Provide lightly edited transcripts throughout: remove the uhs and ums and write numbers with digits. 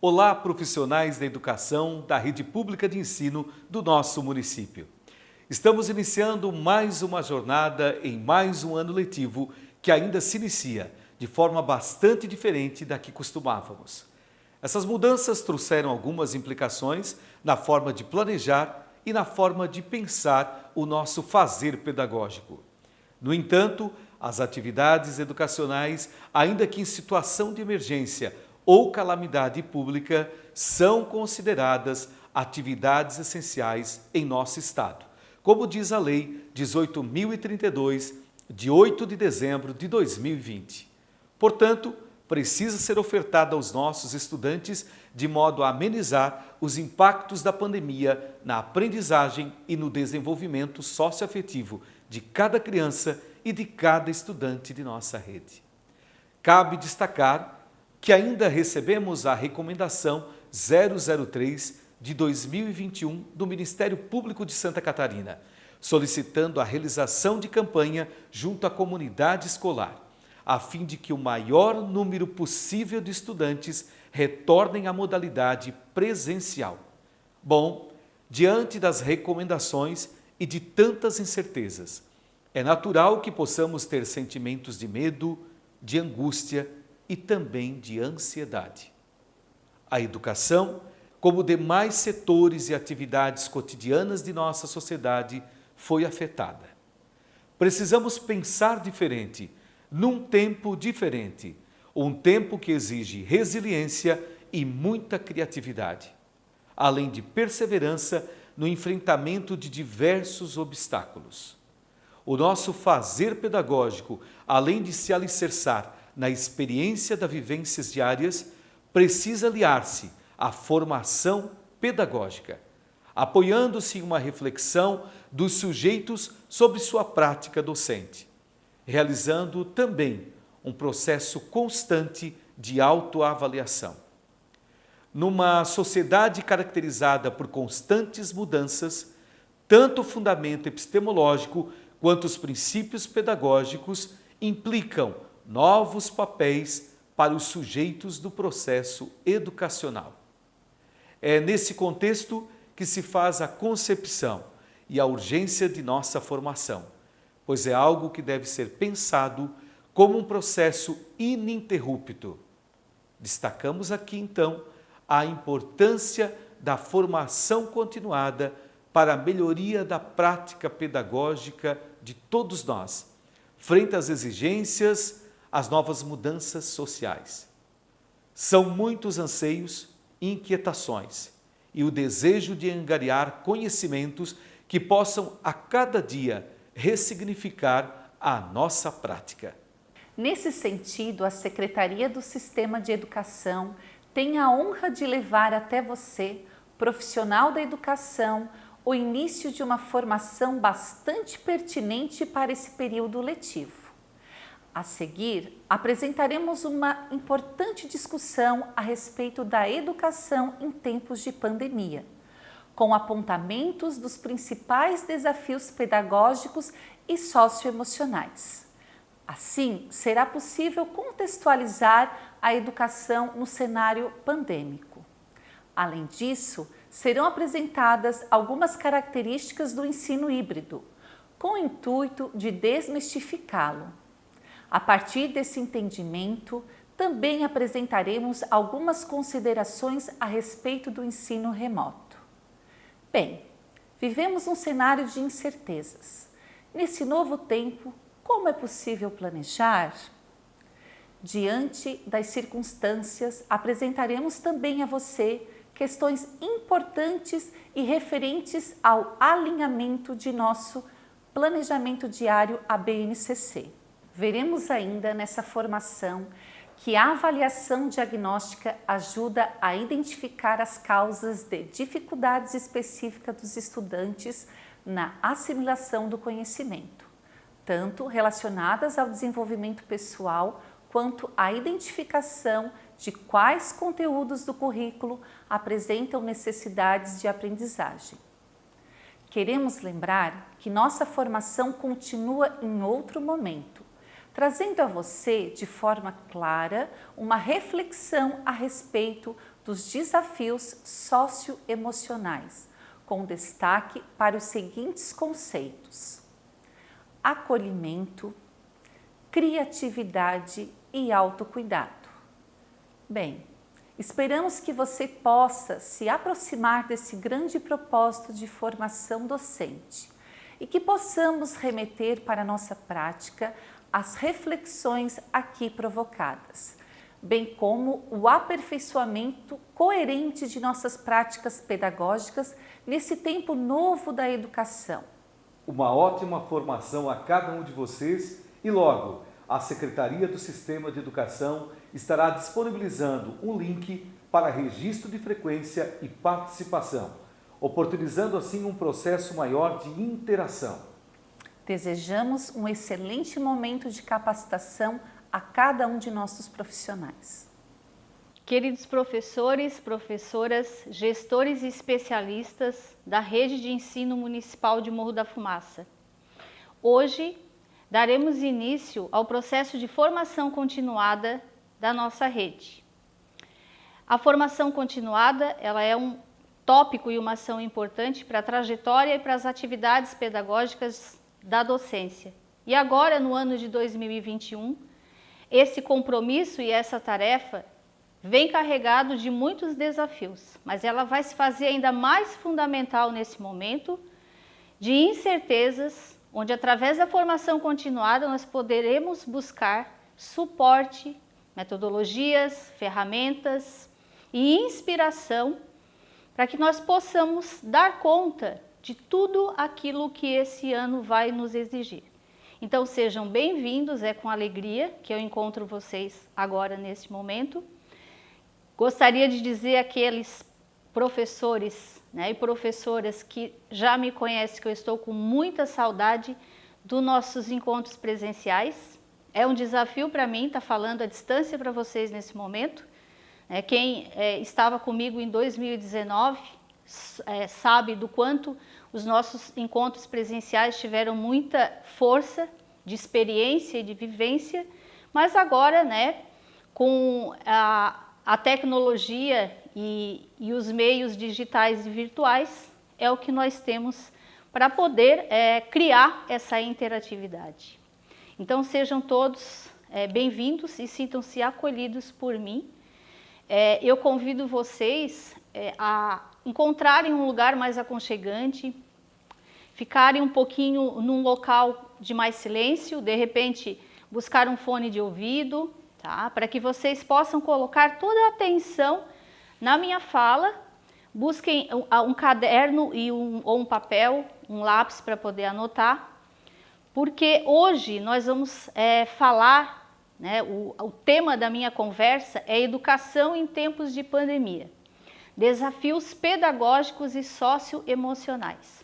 Olá, profissionais da educação da rede pública de ensino do nosso município. Estamos iniciando mais uma jornada em mais um ano letivo que ainda se inicia de forma bastante diferente da que costumávamos. Essas mudanças trouxeram algumas implicações na forma de planejar e na forma de pensar o nosso fazer pedagógico. No entanto, as atividades educacionais, ainda que em situação de emergência ou calamidade pública, são consideradas atividades essenciais em nosso Estado, como diz a Lei 18.032, de 8 de dezembro de 2020. Portanto, precisa ser ofertada aos nossos estudantes de modo a amenizar os impactos da pandemia na aprendizagem e no desenvolvimento socioafetivo de cada criança e de cada estudante de nossa rede. Cabe destacar que ainda recebemos a Recomendação 003 de 2021 do Ministério Público de Santa Catarina, solicitando a realização de campanha junto à comunidade escolar, a fim de que o maior número possível de estudantes retornem à modalidade presencial. Bom, diante das recomendações e de tantas incertezas, é natural que possamos ter sentimentos de medo, de angústia e também de ansiedade. A educação, como demais setores e atividades cotidianas de nossa sociedade, foi afetada. Precisamos pensar diferente, num tempo diferente, um tempo que exige resiliência e muita criatividade, além de perseverança no enfrentamento de diversos obstáculos. O nosso fazer pedagógico, além de se alicerçar na experiência das vivências diárias, precisa aliar-se à formação pedagógica, apoiando-se em uma reflexão dos sujeitos sobre sua prática docente, realizando também um processo constante de autoavaliação. Numa sociedade caracterizada por constantes mudanças, tanto o fundamento epistemológico quanto os princípios pedagógicos implicam novos papéis para os sujeitos do processo educacional. É nesse contexto que se faz a concepção e a urgência de nossa formação, pois é algo que deve ser pensado como um processo ininterrupto. Destacamos aqui, então, a importância da formação continuada para a melhoria da prática pedagógica de todos nós, frente às exigências, às novas mudanças sociais. São muitos anseios e inquietações e o desejo de angariar conhecimentos que possam a cada dia ressignificar a nossa prática. Nesse sentido, a Secretaria do Sistema de Educação tem a honra de levar até você, profissional da educação, o início de uma formação bastante pertinente para esse período letivo. A seguir, apresentaremos uma importante discussão a respeito da educação em tempos de pandemia, com apontamentos dos principais desafios pedagógicos e socioemocionais. Assim, será possível contextualizar a educação no cenário pandêmico. Além disso, serão apresentadas algumas características do ensino híbrido, com o intuito de desmistificá-lo. A partir desse entendimento, também apresentaremos algumas considerações a respeito do ensino remoto. Bem, vivemos um cenário de incertezas. Nesse novo tempo, como é possível planejar? Diante das circunstâncias, apresentaremos também a você questões importantes e referentes ao alinhamento de nosso planejamento diário ABNCC. Veremos ainda nessa formação que a avaliação diagnóstica ajuda a identificar as causas de dificuldades específicas dos estudantes na assimilação do conhecimento, tanto relacionadas ao desenvolvimento pessoal quanto à identificação de quais conteúdos do currículo apresentam necessidades de aprendizagem. Queremos lembrar que nossa formação continua em outro momento, trazendo a você de forma clara uma reflexão a respeito dos desafios socioemocionais, com destaque para os seguintes conceitos: acolhimento, criatividade e autocuidado. Bem, esperamos que você possa se aproximar desse grande propósito de formação docente e que possamos remeter para a nossa prática as reflexões aqui provocadas, bem como o aperfeiçoamento coerente de nossas práticas pedagógicas nesse tempo novo da educação. Uma ótima formação a cada um de vocês e logo a Secretaria do Sistema de Educação estará disponibilizando um link para registro de frequência e participação, oportunizando assim um processo maior de interação. Desejamos um excelente momento de capacitação a cada um de nossos profissionais. Queridos professores, professoras, gestores e especialistas da Rede de Ensino Municipal de Morro da Fumaça, hoje daremos início ao processo de formação continuada da nossa rede. A formação continuada, ela é um tópico e uma ação importante para a trajetória e para as atividades pedagógicas da docência. E agora, no ano de 2021, esse compromisso e essa tarefa vem carregado de muitos desafios, mas ela vai se fazer ainda mais fundamental nesse momento de incertezas, onde através da formação continuada nós poderemos buscar suporte, metodologias, ferramentas e inspiração para que nós possamos dar conta de tudo aquilo que esse ano vai nos exigir. Então sejam bem-vindos, é com alegria que eu encontro vocês agora nesse momento. Gostaria de dizer àqueles professores, e professoras que já me conhecem que eu estou com muita saudade dos nossos encontros presenciais. É um desafio para mim estar falando à distância para vocês nesse momento. Quem estava comigo em 2019 sabe do quanto os nossos encontros presenciais tiveram muita força de experiência e de vivência, mas agora, com a tecnologia e os meios digitais e virtuais, é o que nós temos para poder criar essa interatividade. Então sejam todos bem-vindos e sintam-se acolhidos por mim. Eu convido vocês a encontrarem um lugar mais aconchegante, ficarem um pouquinho num local de mais silêncio, de repente buscar um fone de ouvido, tá? Para que vocês possam colocar toda a atenção na minha fala. Busquem um caderno ou um papel, um lápis para poder anotar, porque hoje nós vamos falar, o tema da minha conversa é educação em tempos de pandemia, desafios pedagógicos e socioemocionais.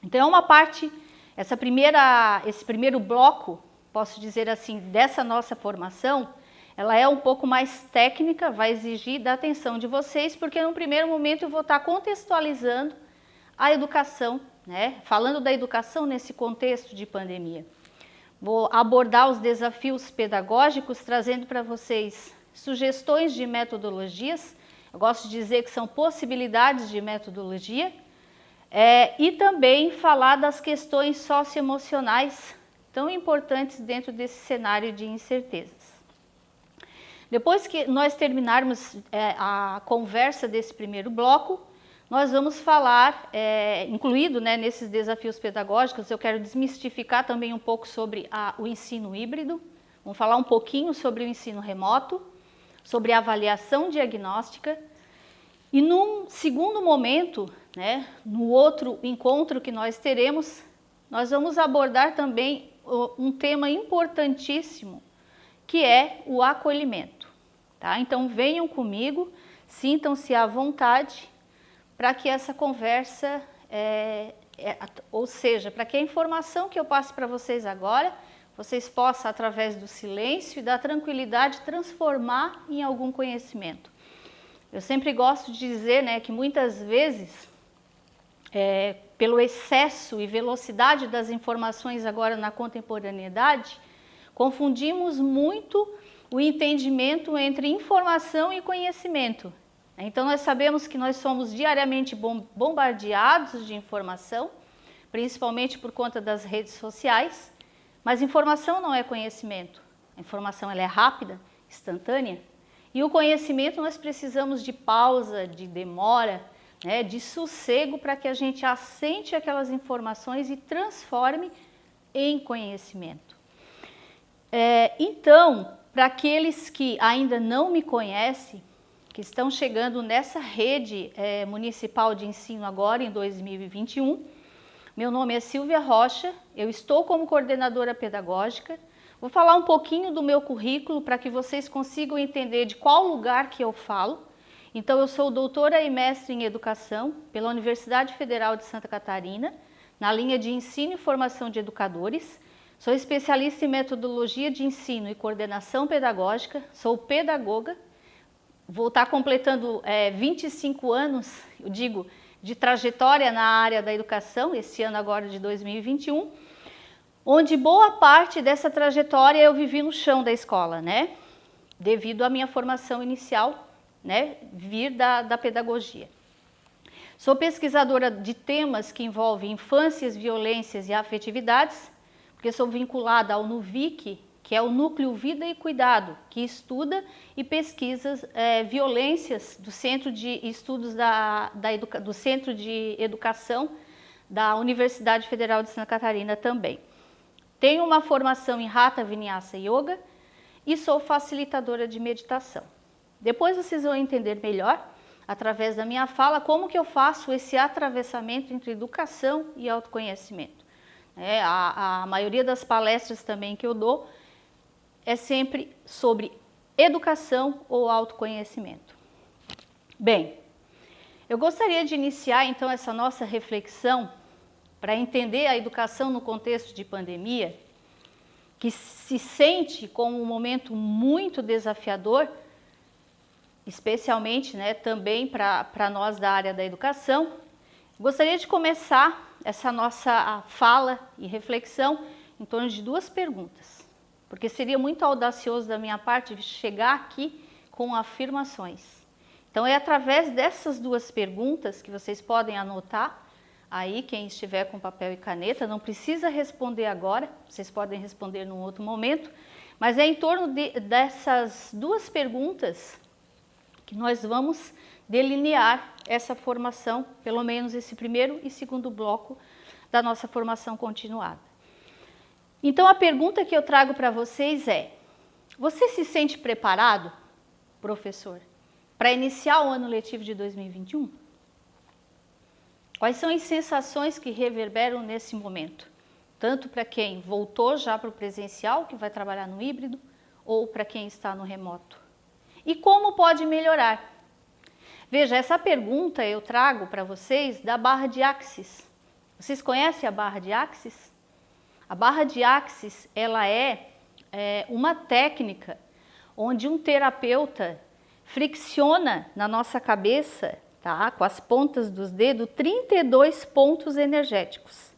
Então é uma parte, esse primeiro bloco, posso dizer assim, dessa nossa formação, ela é um pouco mais técnica, vai exigir da atenção de vocês, porque no primeiro momento eu vou estar contextualizando a educação, falando da educação nesse contexto de pandemia. Vou abordar os desafios pedagógicos, trazendo para vocês sugestões de metodologias. Eu gosto de dizer que são possibilidades de metodologia, e também falar das questões socioemocionais tão importantes dentro desse cenário de incertezas. Depois que nós terminarmos a conversa desse primeiro bloco, nós vamos falar, incluído nesses desafios pedagógicos, eu quero desmistificar também um pouco sobre o ensino híbrido, vamos falar um pouquinho sobre o ensino remoto, sobre a avaliação diagnóstica, e num segundo momento, no outro encontro que nós teremos, nós vamos abordar também um tema importantíssimo, que é o acolhimento. Tá? Então venham comigo, sintam-se à vontade para que essa conversa, ou seja, para que a informação que eu passo para vocês agora, vocês possam, através do silêncio e da tranquilidade, transformar em algum conhecimento. Eu sempre gosto de dizer que muitas vezes, pelo excesso e velocidade das informações agora na contemporaneidade, confundimos muito o entendimento entre informação e conhecimento. Então nós sabemos que nós somos diariamente bombardeados de informação, principalmente por conta das redes sociais, mas informação não é conhecimento. A informação ela é rápida, instantânea, e o conhecimento nós precisamos de pausa, de demora, né, de sossego para que a gente assente aquelas informações e transforme em conhecimento. Então, para aqueles que ainda não me conhecem, que estão chegando nessa rede municipal de ensino agora em 2021, meu nome é Silvia Rocha, eu estou como coordenadora pedagógica. Vou falar um pouquinho do meu currículo para que vocês consigam entender de qual lugar que eu falo. Então, eu sou doutora e mestre em educação pela Universidade Federal de Santa Catarina, na linha de ensino e formação de educadores. Sou especialista em metodologia de ensino e coordenação pedagógica, sou pedagoga. Vou estar completando 25 anos, eu digo, de trajetória na área da educação, esse ano agora de 2021, onde boa parte dessa trajetória eu vivi no chão da escola, né? Devido à minha formação inicial, né? Vir da pedagogia. Sou pesquisadora de temas que envolvem infâncias, violências e afetividades, porque sou vinculada ao NUVIC, que é o Núcleo Vida e Cuidado, que estuda e pesquisa violências do Centro de Estudos do Centro de Educação da Universidade Federal de Santa Catarina também. Tenho uma formação em Hatha Vinyasa Yoga e sou facilitadora de meditação. Depois vocês vão entender melhor, através da minha fala, como que eu faço esse atravessamento entre educação e autoconhecimento. A maioria das palestras também que eu dou é sempre sobre educação ou autoconhecimento. Bem, eu gostaria de iniciar então essa nossa reflexão para entender a educação no contexto de pandemia, que se sente como um momento muito desafiador, especialmente, né, também para nós da área da educação. Gostaria de começar essa nossa fala e reflexão em torno de duas perguntas, porque seria muito audacioso da minha parte chegar aqui com afirmações. Então é através dessas duas perguntas que vocês podem anotar aí, quem estiver com papel e caneta, não precisa responder agora, vocês podem responder num outro momento, mas é em torno dessas duas perguntas que nós vamos delinear essa formação, pelo menos esse primeiro e segundo bloco da nossa formação continuada. Então a pergunta que eu trago para vocês é: você se sente preparado, professor, para iniciar o ano letivo de 2021? Quais são as sensações que reverberam nesse momento? Tanto para quem voltou já para o presencial, que vai trabalhar no híbrido, ou para quem está no remoto. E como pode melhorar? Veja, essa pergunta eu trago para vocês da barra de Axis. Vocês conhecem a barra de Axis? A barra de Axis, ela é uma técnica onde um terapeuta fricciona na nossa cabeça, tá, com as pontas dos dedos, 32 pontos energéticos.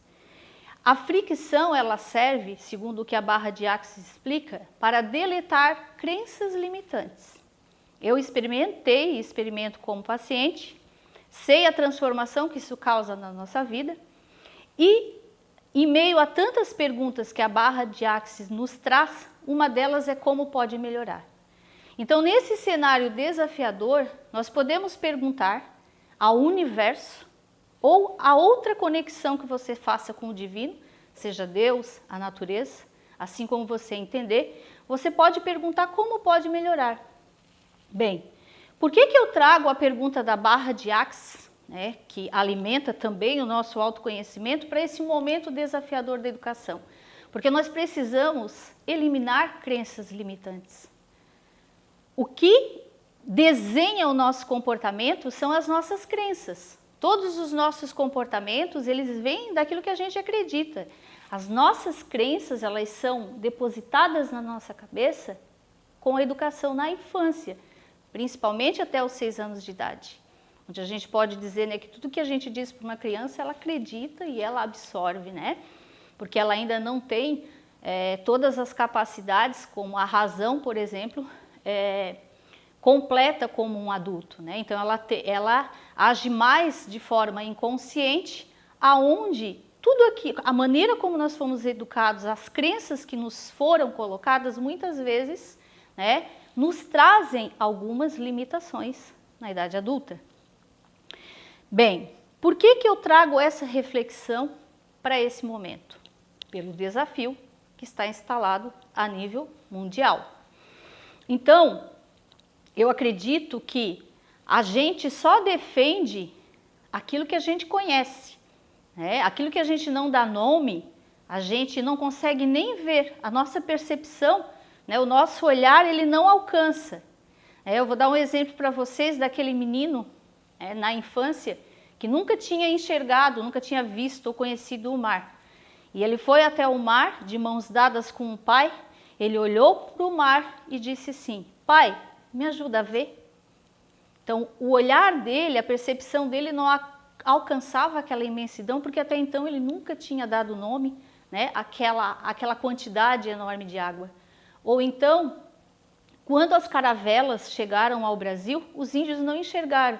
A fricção, ela serve, segundo o que a barra de Axis explica, para deletar crenças limitantes. Eu experimentei e experimento como paciente, sei a transformação que isso causa na nossa vida e, em meio a tantas perguntas que a barra de Axis nos traz, uma delas é como pode melhorar. Então, nesse cenário desafiador, nós podemos perguntar ao universo ou a outra conexão que você faça com o divino, seja Deus, a natureza, assim como você entender, você pode perguntar como pode melhorar. Bem, por que eu trago a pergunta da barra de Axis, né, que alimenta também o nosso autoconhecimento, para esse momento desafiador da educação? Porque nós precisamos eliminar crenças limitantes. O que desenha o nosso comportamento são as nossas crenças. Todos os nossos comportamentos, eles vêm daquilo que a gente acredita. As nossas crenças, elas são depositadas na nossa cabeça com a educação na infância, principalmente até os 6 anos de idade, onde a gente pode dizer, né, que tudo que a gente diz para uma criança, ela acredita e ela absorve, né? Porque ela ainda não tem todas as capacidades, como a razão, por exemplo, completa como um adulto, né? Então ela age mais de forma inconsciente, aonde tudo aqui, a maneira como nós fomos educados, as crenças que nos foram colocadas, muitas vezes, né, nos trazem algumas limitações na idade adulta. Bem, por que eu trago essa reflexão para esse momento? Pelo desafio que está instalado a nível mundial. Então, eu acredito que a gente só defende aquilo que a gente conhece, né? Aquilo que a gente não dá nome, a gente não consegue nem ver, a nossa percepção, né? O nosso olhar, ele não alcança. Eu vou dar um exemplo para vocês daquele menino na infância que nunca tinha enxergado, nunca tinha visto ou conhecido o mar. E ele foi até o mar de mãos dadas com o pai, ele olhou para o mar e disse assim: pai, me ajuda a ver? Então, o olhar dele, a percepção dele não alcançava aquela imensidão, porque até então ele nunca tinha dado nome, né, àquela quantidade enorme de água. Ou então, quando as caravelas chegaram ao Brasil, os índios não enxergaram.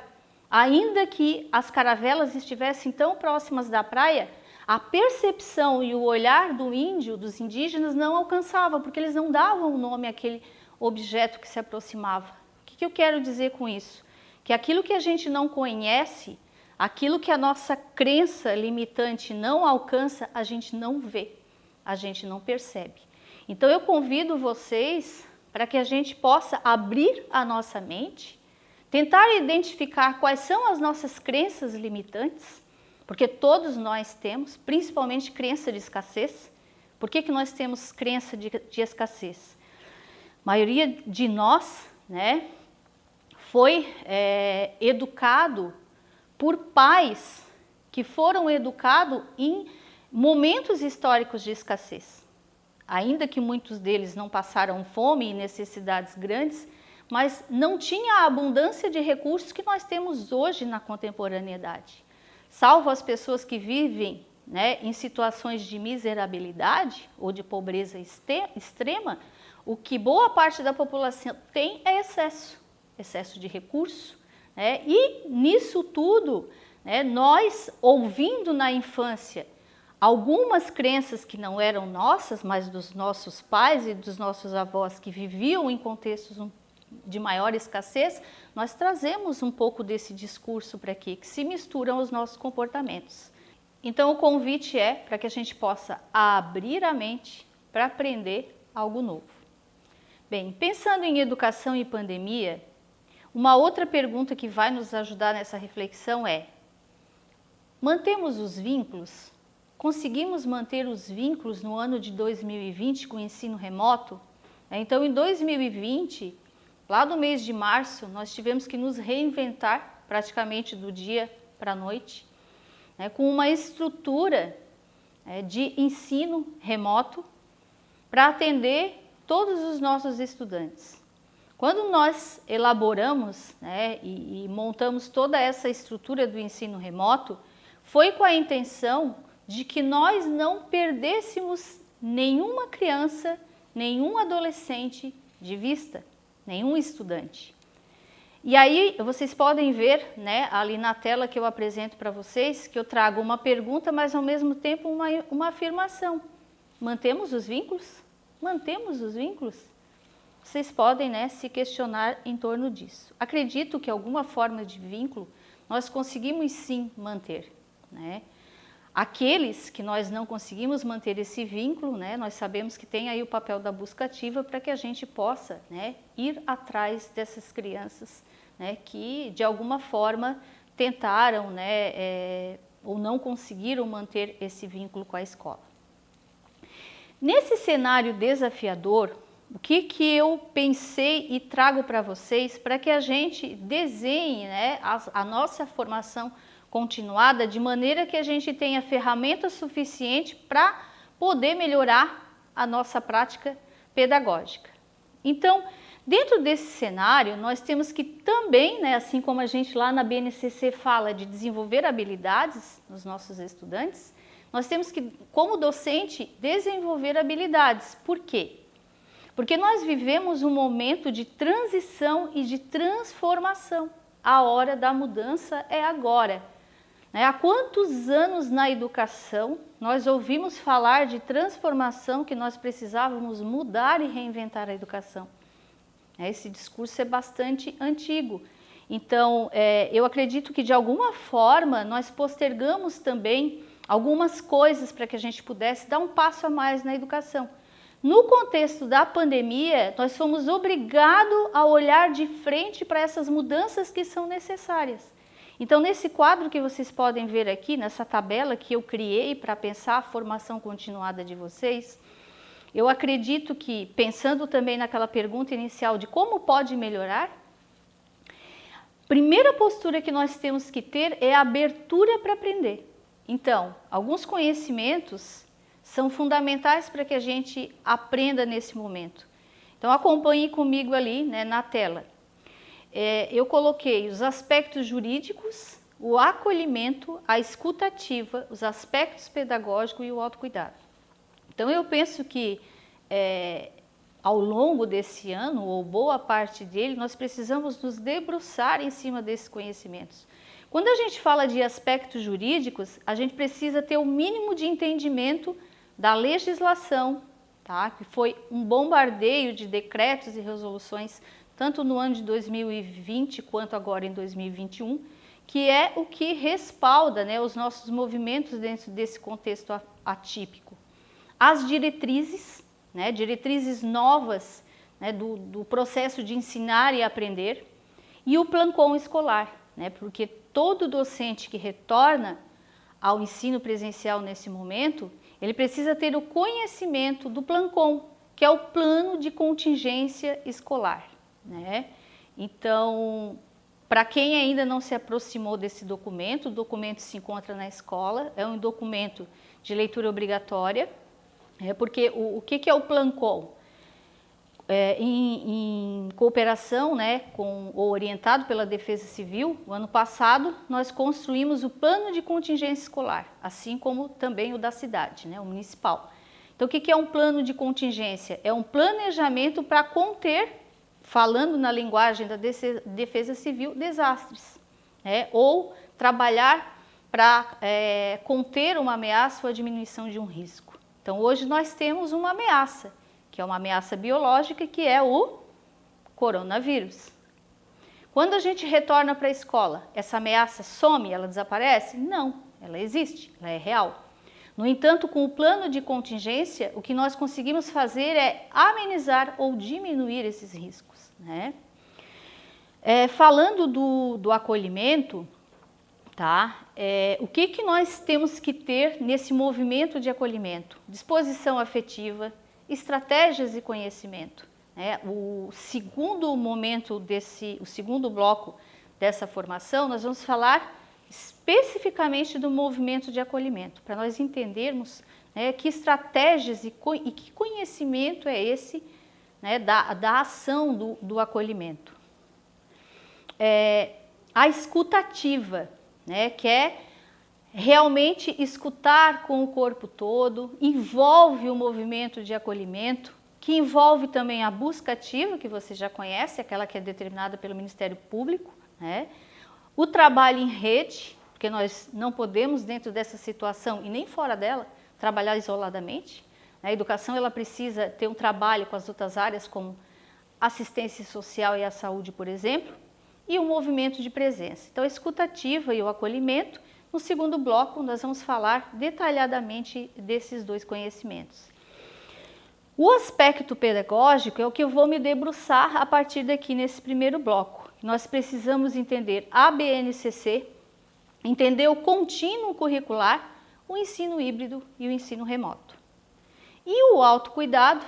Ainda que as caravelas estivessem tão próximas da praia, a percepção e o olhar do índio, dos indígenas, não alcançava, porque eles não davam nome àquele objeto que se aproximava. O que eu quero dizer com isso? Que aquilo que a gente não conhece, aquilo que a nossa crença limitante não alcança, a gente não vê, a gente não percebe. Então eu convido vocês para que a gente possa abrir a nossa mente, tentar identificar quais são as nossas crenças limitantes, porque todos nós temos, principalmente crença de escassez. Por que nós temos crença de escassez? A maioria de nós, né, foi educado por pais que foram educados em momentos históricos de escassez. Ainda que muitos deles não passaram fome e necessidades grandes, mas não tinha a abundância de recursos que nós temos hoje na contemporaneidade. Salvo as pessoas que vivem, né, em situações de miserabilidade ou de pobreza extrema, o que boa parte da população tem é excesso de recurso, né? E nisso tudo, né, nós ouvindo na infância algumas crenças que não eram nossas, mas dos nossos pais e dos nossos avós que viviam em contextos de maior escassez, nós trazemos um pouco desse discurso para aqui, que se misturam aos nossos comportamentos. Então o convite é para que a gente possa abrir a mente para aprender algo novo. Bem, pensando em educação e pandemia, uma outra pergunta que vai nos ajudar nessa reflexão é: mantemos os vínculos? Conseguimos manter os vínculos no ano de 2020 com o ensino remoto? Então, em 2020, lá no mês de março, nós tivemos que nos reinventar praticamente do dia para a noite, né, com uma estrutura de ensino remoto para atender todos os nossos estudantes. Quando nós elaboramos, né, e montamos toda essa estrutura do ensino remoto, foi com a intenção de que nós não perdêssemos nenhuma criança, nenhum adolescente de vista, nenhum estudante. E aí vocês podem ver, né, ali na tela que eu apresento para vocês, que eu trago uma pergunta, mas ao mesmo tempo uma afirmação. Mantemos os vínculos? Mantemos os vínculos? Vocês podem, né, se questionar em torno disso. Acredito que alguma forma de vínculo nós conseguimos sim manter, né? Aqueles que nós não conseguimos manter esse vínculo, né, nós sabemos que tem aí o papel da busca ativa para que a gente possa, né, ir atrás dessas crianças, né, que de alguma forma tentaram, né, ou não conseguiram manter esse vínculo com a escola. Nesse cenário desafiador, o que eu pensei e trago para vocês para que a gente desenhe, né, a nossa formação continuada de maneira que a gente tenha ferramentas suficientes para poder melhorar a nossa prática pedagógica. Então, dentro desse cenário, nós temos que também, né, assim como a gente lá na BNCC fala de desenvolver habilidades nos nossos estudantes, nós temos que, como docente, desenvolver habilidades. Por quê? Porque nós vivemos um momento de transição e de transformação. A hora da mudança é agora. Há quantos anos na educação nós ouvimos falar de transformação, que nós precisávamos mudar e reinventar a educação? Esse discurso é bastante antigo. Então, eu acredito que de alguma forma nós postergamos também algumas coisas para que a gente pudesse dar um passo a mais na educação. No contexto da pandemia, nós fomos obrigados a olhar de frente para essas mudanças que são necessárias. Então, nesse quadro que vocês podem ver aqui, nessa tabela que eu criei para pensar a formação continuada de vocês, eu acredito que, pensando também naquela pergunta inicial de como pode melhorar, a primeira postura que nós temos que ter é a abertura para aprender. Então, alguns conhecimentos são fundamentais para que a gente aprenda nesse momento. Então, acompanhe comigo ali, né, na tela. Eu coloquei os aspectos jurídicos, o acolhimento, a escuta ativa, os aspectos pedagógicos e o autocuidado. Então, eu penso que ao longo desse ano, ou boa parte dele, nós precisamos nos debruçar em cima desses conhecimentos. Quando a gente fala de aspectos jurídicos, a gente precisa ter o mínimo de entendimento da legislação, tá? Que foi um bombardeio de decretos e resoluções, tanto no ano de 2020 quanto agora em 2021, que é o que respalda, né, os nossos movimentos dentro desse contexto atípico. As diretrizes, né, diretrizes novas, né, do processo de ensinar e aprender, e o Plancon escolar, né, porque todo docente que retorna ao ensino presencial nesse momento, ele precisa ter o conhecimento do Plancon, que é o plano de contingência escolar, né? Então, para quem ainda não se aproximou desse documento, o documento se encontra na escola, é um documento de leitura obrigatória, porque o que é o Plancon? Em cooperação, né, ou orientado pela Defesa Civil, o ano passado nós construímos o plano de contingência escolar, assim como também o da cidade, né, o municipal. Então, o que é um plano de contingência? É um planejamento para conter, falando na linguagem da Defesa Civil, desastres, né, ou trabalhar para conter uma ameaça ou a diminuição de um risco. Então, hoje nós temos uma ameaça, que é uma ameaça biológica, que é o coronavírus. Quando a gente retorna para a escola, essa ameaça some, ela desaparece? Não, ela existe, ela é real. No entanto, com o plano de contingência, o que nós conseguimos fazer é amenizar ou diminuir esses riscos, né? Falando do acolhimento, tá? O que nós temos que ter nesse movimento de acolhimento? Disposição afetiva, estratégias e conhecimento, né? O segundo momento o segundo bloco dessa formação, nós vamos falar especificamente do movimento de acolhimento, para nós entendermos, né, que estratégias e que conhecimento é esse, né, da ação do acolhimento. A escuta ativa, né, que é realmente escutar com o corpo todo, envolve o movimento de acolhimento, que envolve também a busca ativa, que você já conhece, aquela que é determinada pelo Ministério Público, né? O trabalho em rede, porque nós não podemos, dentro dessa situação e nem fora dela, trabalhar isoladamente. A educação ela precisa ter um trabalho com as outras áreas, como assistência social e a saúde, por exemplo, e o movimento de presença. Então, a escuta ativa e o acolhimento. No segundo bloco, nós vamos falar detalhadamente desses dois conhecimentos. O aspecto pedagógico é o que eu vou me debruçar a partir daqui nesse primeiro bloco. Nós precisamos entender a BNCC, entender o contínuo curricular, o ensino híbrido e o ensino remoto. E o autocuidado,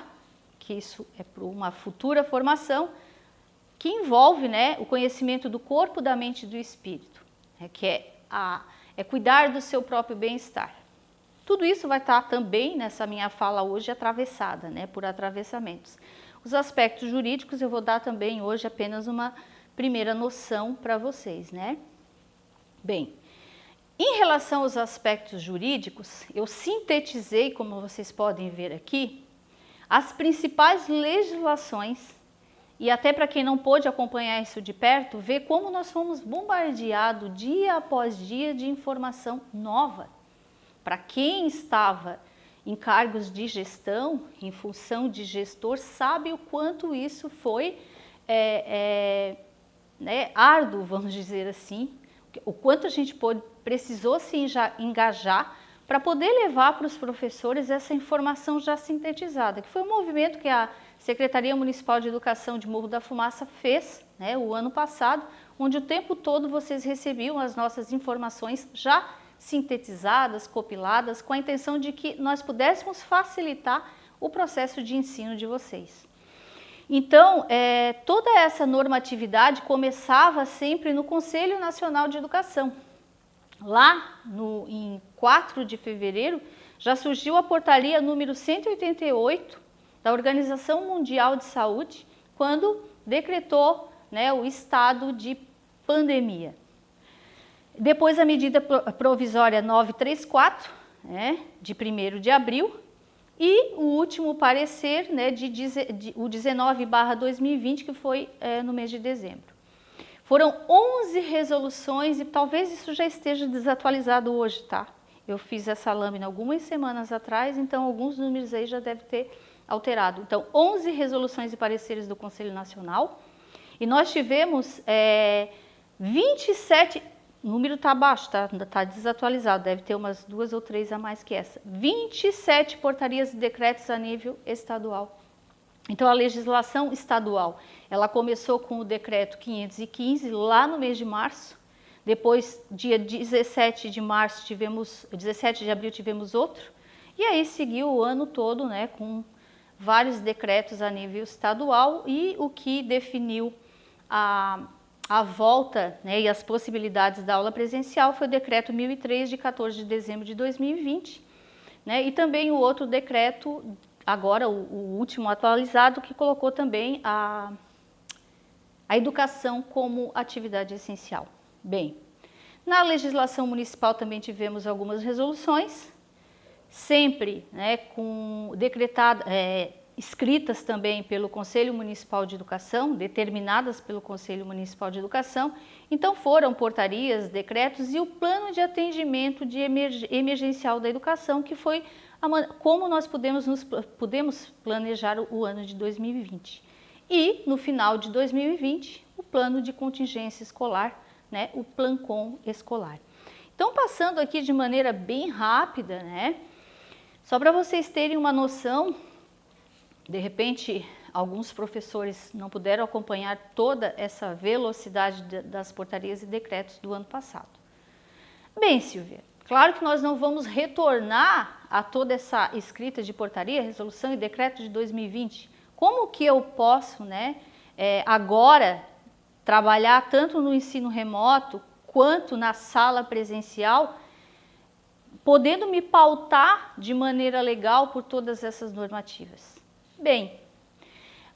que isso é para uma futura formação, que envolve, né, o conhecimento do corpo, da mente e do espírito, que é cuidar do seu próprio bem-estar. Tudo isso vai estar também nessa minha fala hoje atravessada, né, por atravessamentos. Os aspectos jurídicos eu vou dar também hoje apenas uma primeira noção para vocês, né? Bem, em relação aos aspectos jurídicos, eu sintetizei, como vocês podem ver aqui, as principais legislações e até para quem não pôde acompanhar isso de perto, ver como nós fomos bombardeados dia após dia de informação nova. Para quem estava em cargos de gestão, em função de gestor, sabe o quanto isso foi árduo, vamos dizer assim, o quanto a gente precisou se engajar para poder levar para os professores essa informação já sintetizada, que foi um movimento que a Secretaria Municipal de Educação de Morro da Fumaça fez, né, o ano passado, onde o tempo todo vocês recebiam as nossas informações já sintetizadas, compiladas, com a intenção de que nós pudéssemos facilitar o processo de ensino de vocês. Então, toda essa normatividade começava sempre no Conselho Nacional de Educação. Lá, em 4 de fevereiro, já surgiu a portaria número 188 da Organização Mundial de Saúde, quando decretou, né, o estado de pandemia. Depois a medida provisória 934, né, de 1º de abril, e o último parecer, né, o 19/2020, que foi no mês de dezembro. Foram 11 resoluções e talvez isso já esteja desatualizado hoje, tá? Eu fiz essa lâmina algumas semanas atrás, então alguns números aí já devem ter alterado. Então, 11 resoluções e pareceres do Conselho Nacional, e nós tivemos 27, o número está abaixo, tá desatualizado, deve ter umas 2 ou 3 a mais que essa, 27 portarias e decretos a nível estadual. Então, a legislação estadual, ela começou com o decreto 515, lá no mês de março, depois, dia 17 de abril, tivemos outro, e aí seguiu o ano todo, né, com vários decretos a nível estadual, e o que definiu a volta, né, e as possibilidades da aula presencial foi o decreto 1003, de 14 de dezembro de 2020, né, e também o outro decreto, agora o último atualizado, que colocou também a educação como atividade essencial. Bem, na legislação municipal também tivemos algumas resoluções, sempre, né, escritas também pelo Conselho Municipal de Educação, determinadas pelo Conselho Municipal de Educação. Então foram portarias, decretos e o plano de atendimento emergencial da educação, que foi como nós pudemos planejar o ano de 2020. E no final de 2020, o plano de contingência escolar, né, o Plancom escolar. Então, passando aqui de maneira bem rápida, né, só para vocês terem uma noção, de repente, alguns professores não puderam acompanhar toda essa velocidade das portarias e decretos do ano passado. Bem, Silvia, claro que nós não vamos retornar a toda essa escrita de portaria, resolução e decreto de 2020. Como que eu posso, né, agora trabalhar tanto no ensino remoto quanto na sala presencial, podendo me pautar de maneira legal por todas essas normativas? Bem,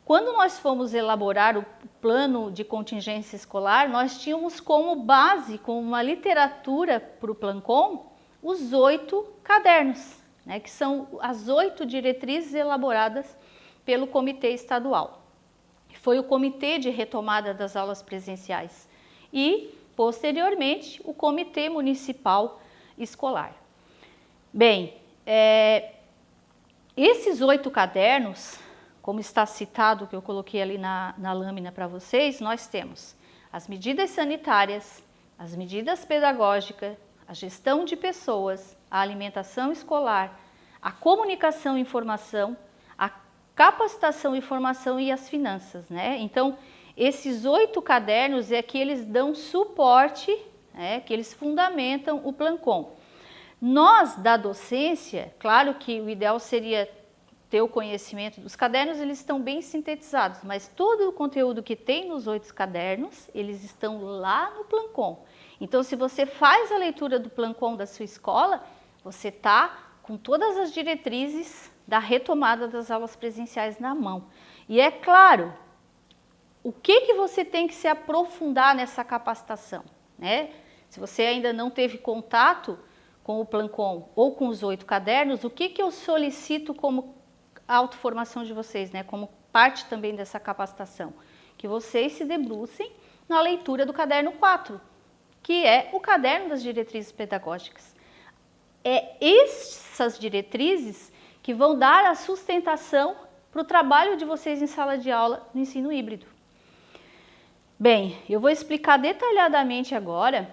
quando nós fomos elaborar o plano de contingência escolar, nós tínhamos como base, como uma literatura para o Plancom, os 8 cadernos, né, que são as 8 diretrizes elaboradas pelo Comitê Estadual. Foi o Comitê de Retomada das Aulas Presenciais e, posteriormente, o Comitê Municipal Escolar. Bem, esses 8 cadernos, como está citado, que eu coloquei ali na lâmina para vocês, nós temos as medidas sanitárias, as medidas pedagógicas, a gestão de pessoas, a alimentação escolar, a comunicação e informação, a capacitação e formação e as finanças, né? Então, esses 8 cadernos é que eles dão suporte, né, que eles fundamentam o Plancom. Nós, da docência, claro que o ideal seria ter o conhecimento dos cadernos, eles estão bem sintetizados, mas todo o conteúdo que tem nos 8 cadernos, eles estão lá no Plancom. Então, se você faz a leitura do Plancom da sua escola, você está com todas as diretrizes da retomada das aulas presenciais na mão. E é claro, o que você tem que se aprofundar nessa capacitação, né? Se você ainda não teve contato com o Plancom ou com os 8 cadernos, o que eu solicito como autoformação de vocês, né, como parte também dessa capacitação, que vocês se debrucem na leitura do caderno 4, que é o caderno das diretrizes pedagógicas. É essas diretrizes que vão dar a sustentação para o trabalho de vocês em sala de aula no ensino híbrido. Bem, eu vou explicar detalhadamente agora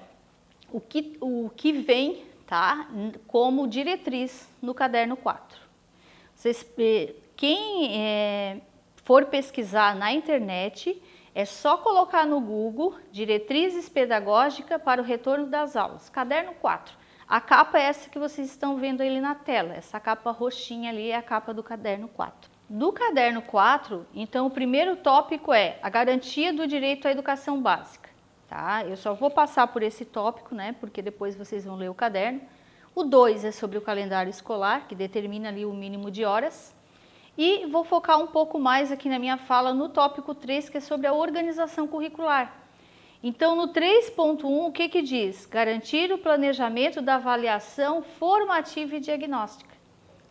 o que vem, tá, como diretriz no caderno 4. Quem for pesquisar na internet, é só colocar no Google diretrizes pedagógicas para o retorno das aulas, caderno 4. A capa é essa que vocês estão vendo ali na tela, essa capa roxinha ali é a capa do caderno 4. Do caderno 4, então o primeiro tópico é a garantia do direito à educação básica. Tá? Eu só vou passar por esse tópico, né, porque depois vocês vão ler o caderno. O 2 é sobre o calendário escolar, que determina ali o mínimo de horas. E vou focar um pouco mais aqui na minha fala no tópico 3, que é sobre a organização curricular. Então, no 3.1, o que diz? Garantir o planejamento da avaliação formativa e diagnóstica.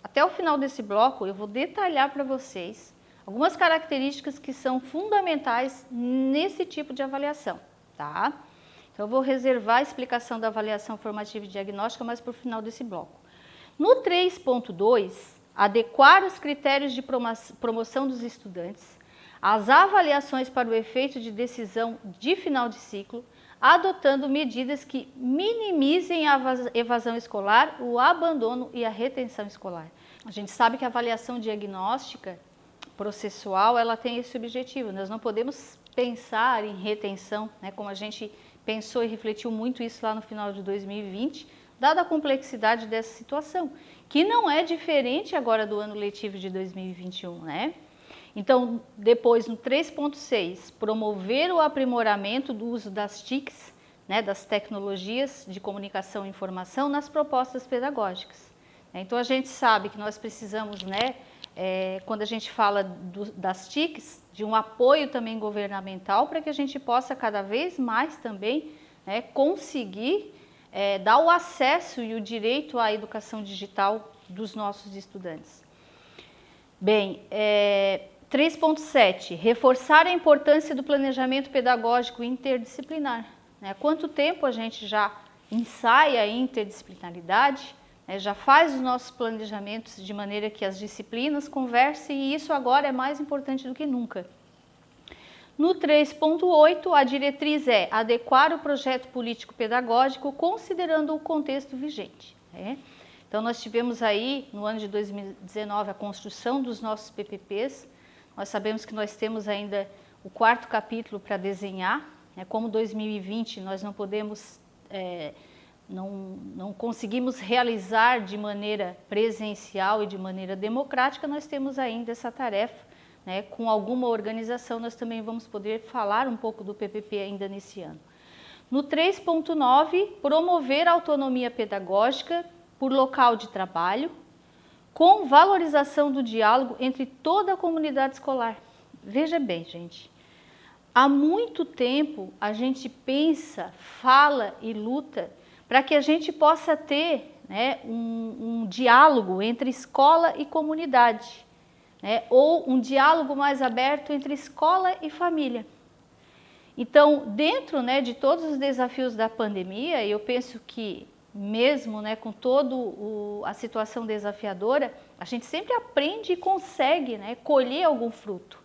Até o final desse bloco, eu vou detalhar para vocês algumas características que são fundamentais nesse tipo de avaliação, tá? Então, eu vou reservar a explicação da avaliação formativa e diagnóstica mais para o final desse bloco. No 3.2, adequar os critérios de promoção dos estudantes, as avaliações para o efeito de decisão de final de ciclo, adotando medidas que minimizem a evasão escolar, o abandono e a retenção escolar. A gente sabe que a avaliação diagnóstica processual, ela tem esse objetivo. Nós não podemos pensar em retenção, né, como a gente pensou e refletiu muito isso lá no final de 2020, dada a complexidade dessa situação, que não é diferente agora do ano letivo de 2021, né? Então, depois no 3.6, promover o aprimoramento do uso das TICs, né, das tecnologias de comunicação e informação nas propostas pedagógicas. Então, a gente sabe que nós precisamos, né, quando a gente fala das TICs, de um apoio também governamental para que a gente possa cada vez mais também, né, conseguir dar o acesso e o direito à educação digital dos nossos estudantes. Bem, 3.7, reforçar a importância do planejamento pedagógico interdisciplinar. Há quanto tempo a gente já ensaia a interdisciplinaridade, já faz os nossos planejamentos de maneira que as disciplinas conversem e isso agora é mais importante do que nunca. No 3.8, a diretriz é adequar o projeto político-pedagógico considerando o contexto vigente. Então, nós tivemos aí, no ano de 2019, a construção dos nossos PPPs. Nós sabemos que nós temos ainda o 4º capítulo para desenhar. Como 2020 nós não podemos, não conseguimos realizar de maneira presencial e de maneira democrática, nós temos ainda essa tarefa. Com alguma organização, nós também vamos poder falar um pouco do PPP ainda nesse ano. No 3.9, promover a autonomia pedagógica por local de trabalho, com valorização do diálogo entre toda a comunidade escolar. Veja bem, gente, há muito tempo a gente pensa, fala e luta para que a gente possa ter, né, um diálogo entre escola e comunidade. Ou um diálogo mais aberto entre escola e família. Então, dentro, né, de todos os desafios da pandemia, eu penso que mesmo, né, com toda a situação desafiadora, a gente sempre aprende e consegue, né, colher algum fruto.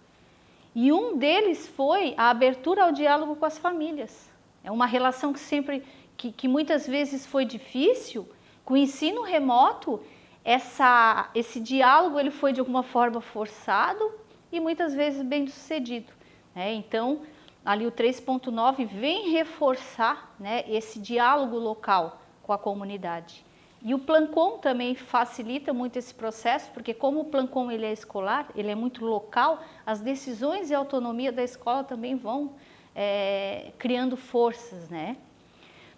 E um deles foi a abertura ao diálogo com as famílias. É uma relação que muitas vezes foi difícil. Com o ensino remoto, esse diálogo ele foi de alguma forma forçado e muitas vezes bem sucedido. Então, ali o 3.9 vem reforçar, né, esse diálogo local com a comunidade. E o Plancom também facilita muito esse processo, porque como o Plancom ele é escolar, ele é muito local, as decisões e a autonomia da escola também vão criando forças, né?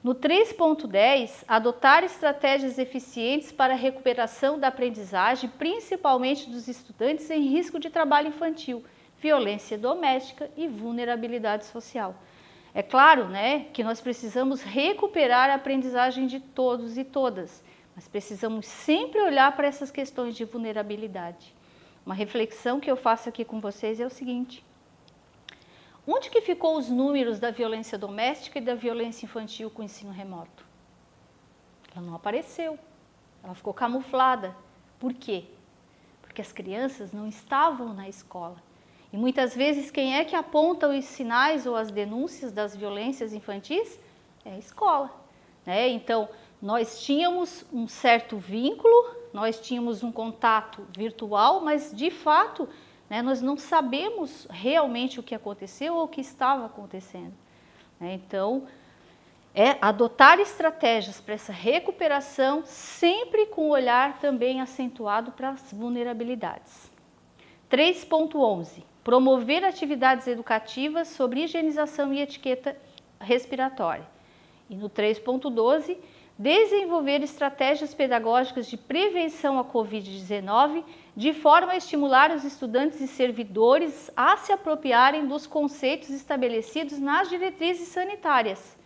No 3.10, adotar estratégias eficientes para a recuperação da aprendizagem, principalmente dos estudantes em risco de trabalho infantil, violência doméstica e vulnerabilidade social. É claro, né, que nós precisamos recuperar a aprendizagem de todos e todas, mas precisamos sempre olhar para essas questões de vulnerabilidade. uma reflexão que eu faço aqui com vocês é o seguinte: onde que ficou os números da violência doméstica e da violência infantil com o ensino remoto? Ela não apareceu, ela ficou camuflada. Por quê? Porque as crianças não estavam na escola. E muitas vezes quem é que aponta os sinais ou as denúncias das violências infantis? É a escola, né? Então, nós tínhamos um certo vínculo, nós tínhamos um contato virtual, mas de fato, né, nós não sabemos realmente o que aconteceu ou o que estava acontecendo, né? Então, adotar estratégias para essa recuperação, sempre com o olhar também acentuado para as vulnerabilidades. 3.11. Promover atividades educativas sobre higienização e etiqueta respiratória. E no 3.12, desenvolver estratégias pedagógicas de prevenção à Covid-19, de forma a estimular os estudantes e servidores a se apropriarem dos conceitos estabelecidos nas diretrizes sanitárias.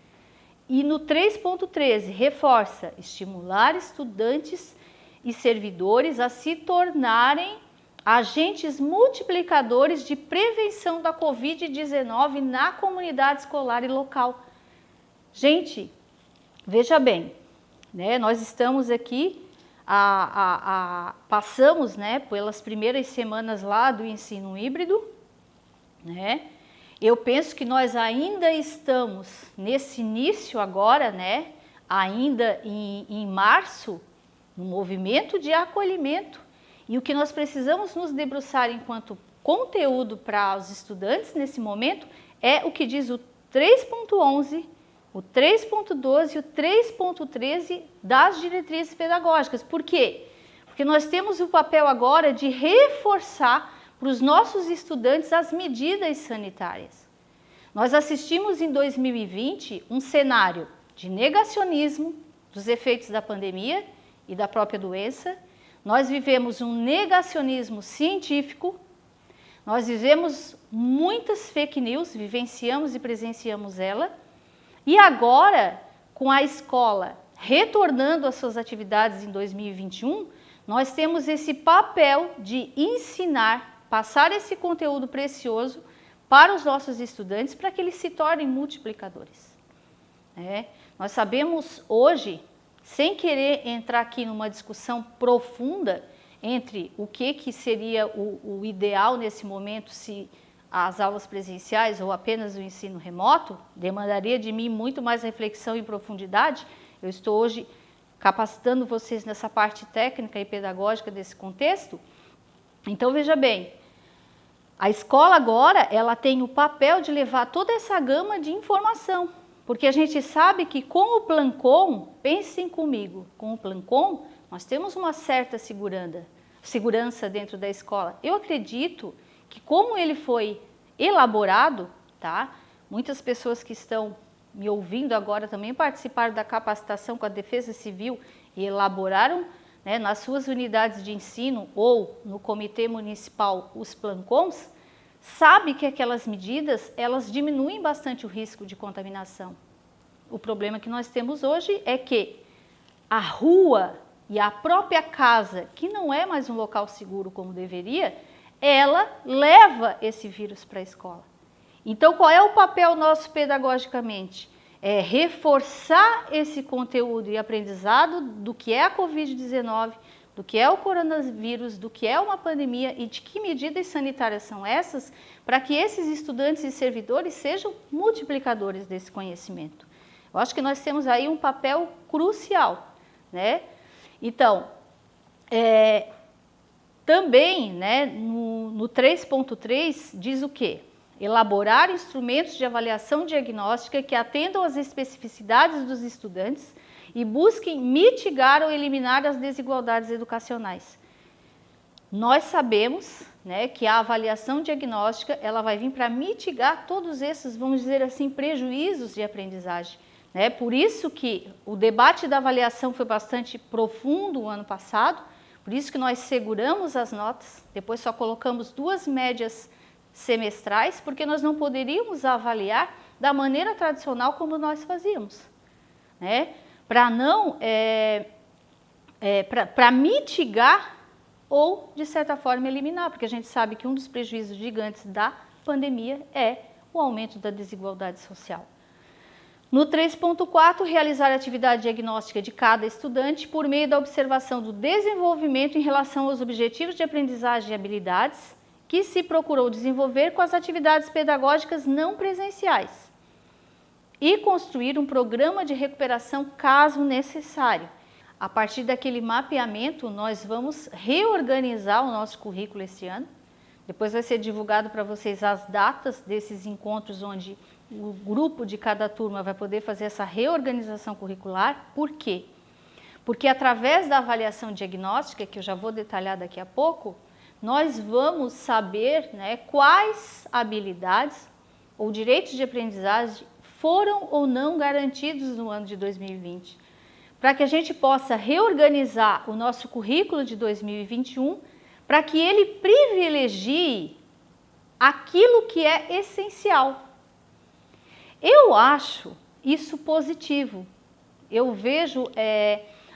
E no 3.13, reforça estimular estudantes e servidores a se tornarem agentes multiplicadores de prevenção da Covid-19 na comunidade escolar e local. Gente, veja bem, né, nós estamos aqui, passamos, né, pelas primeiras semanas lá do ensino híbrido, né? Eu penso que nós ainda estamos nesse início agora, né, ainda em março, no movimento de acolhimento. E o que nós precisamos nos debruçar enquanto conteúdo para os estudantes nesse momento é o que diz o 3.11, o 3.12 e o 3.13 das diretrizes pedagógicas. Por quê? Porque nós temos o papel agora de reforçar para os nossos estudantes as medidas sanitárias. Nós assistimos em 2020 um cenário de negacionismo dos efeitos da pandemia e da própria doença. Nós vivemos um negacionismo científico, nós vivemos muitas fake news, vivenciamos e presenciamos ela, e agora, com a escola retornando às suas atividades em 2021, nós temos esse papel de ensinar, passar esse conteúdo precioso para os nossos estudantes, para que eles se tornem multiplicadores. Nós sabemos hoje, sem querer entrar aqui numa discussão profunda entre o que seria o ideal nesse momento, se as aulas presenciais ou apenas o ensino remoto, demandaria de mim muito mais reflexão e profundidade. Eu estou hoje capacitando vocês nessa parte técnica e pedagógica desse contexto. Então, veja bem, a escola agora, ela tem o papel de levar toda essa gama de informação, porque a gente sabe que com o Plancom, pensem comigo, com o Plancom, nós temos uma certa segurança dentro da escola. Eu acredito que como ele foi elaborado, tá? Muitas pessoas que estão me ouvindo agora também participaram da capacitação com a Defesa Civil e elaboraram, né, nas suas unidades de ensino ou no comitê municipal os Plancoms, sabe que aquelas medidas, elas diminuem bastante o risco de contaminação. O problema que nós temos hoje é que a rua e a própria casa, que não é mais um local seguro como deveria, ela leva esse vírus para a escola. Então, qual é o papel nosso pedagogicamente? É reforçar esse conteúdo e aprendizado do que é a Covid-19, do que é o coronavírus, do que é uma pandemia e de que medidas sanitárias são essas, para que esses estudantes e servidores sejam multiplicadores desse conhecimento. Eu acho que nós temos aí um papel crucial, né? Então, também, né, no 3.3 diz o quê? Elaborar instrumentos de avaliação diagnóstica que atendam às especificidades dos estudantes e busquem mitigar ou eliminar as desigualdades educacionais. Nós sabemos, né, que a avaliação diagnóstica ela vai vir para mitigar todos esses, vamos dizer assim, prejuízos de aprendizagem. Né? Por isso que o debate da avaliação foi bastante profundo o ano passado, por isso que nós seguramos as notas, depois só colocamos 2 médias semestrais, porque nós não poderíamos avaliar da maneira tradicional como nós fazíamos, né? Para não, para mitigar ou, de certa forma, eliminar, porque a gente sabe que um dos prejuízos gigantes da pandemia é o aumento da desigualdade social. No 3.4, realizar a atividade diagnóstica de cada estudante por meio da observação do desenvolvimento em relação aos objetivos de aprendizagem e habilidades que se procurou desenvolver com as atividades pedagógicas não presenciais e construir um programa de recuperação caso necessário. A partir daquele mapeamento, nós vamos reorganizar o nosso currículo esse ano. Depois vai ser divulgado para vocês as datas desses encontros onde o grupo de cada turma vai poder fazer essa reorganização curricular. Por quê? Porque através da avaliação diagnóstica, que eu já vou detalhar daqui a pouco, nós vamos saber, né, quais habilidades ou direitos de aprendizagem foram ou não garantidos no ano de 2020, para que a gente possa reorganizar o nosso currículo de 2021, para que ele privilegie aquilo que é essencial. Eu acho isso positivo. Eu vejo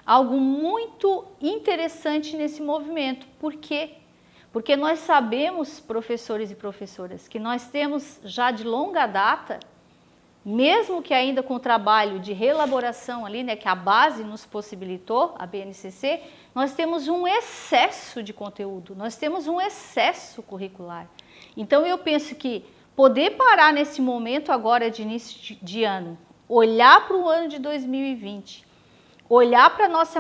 algo muito interessante nesse movimento. Por quê? Porque nós sabemos, professores e professoras, que nós temos já de longa data, mesmo que ainda com o trabalho de reelaboração ali, né, que a base nos possibilitou, a BNCC, nós temos um excesso de conteúdo, nós temos um excesso curricular. Então eu penso que poder parar nesse momento agora de início de ano, olhar para o ano de 2020, olhar para a nossa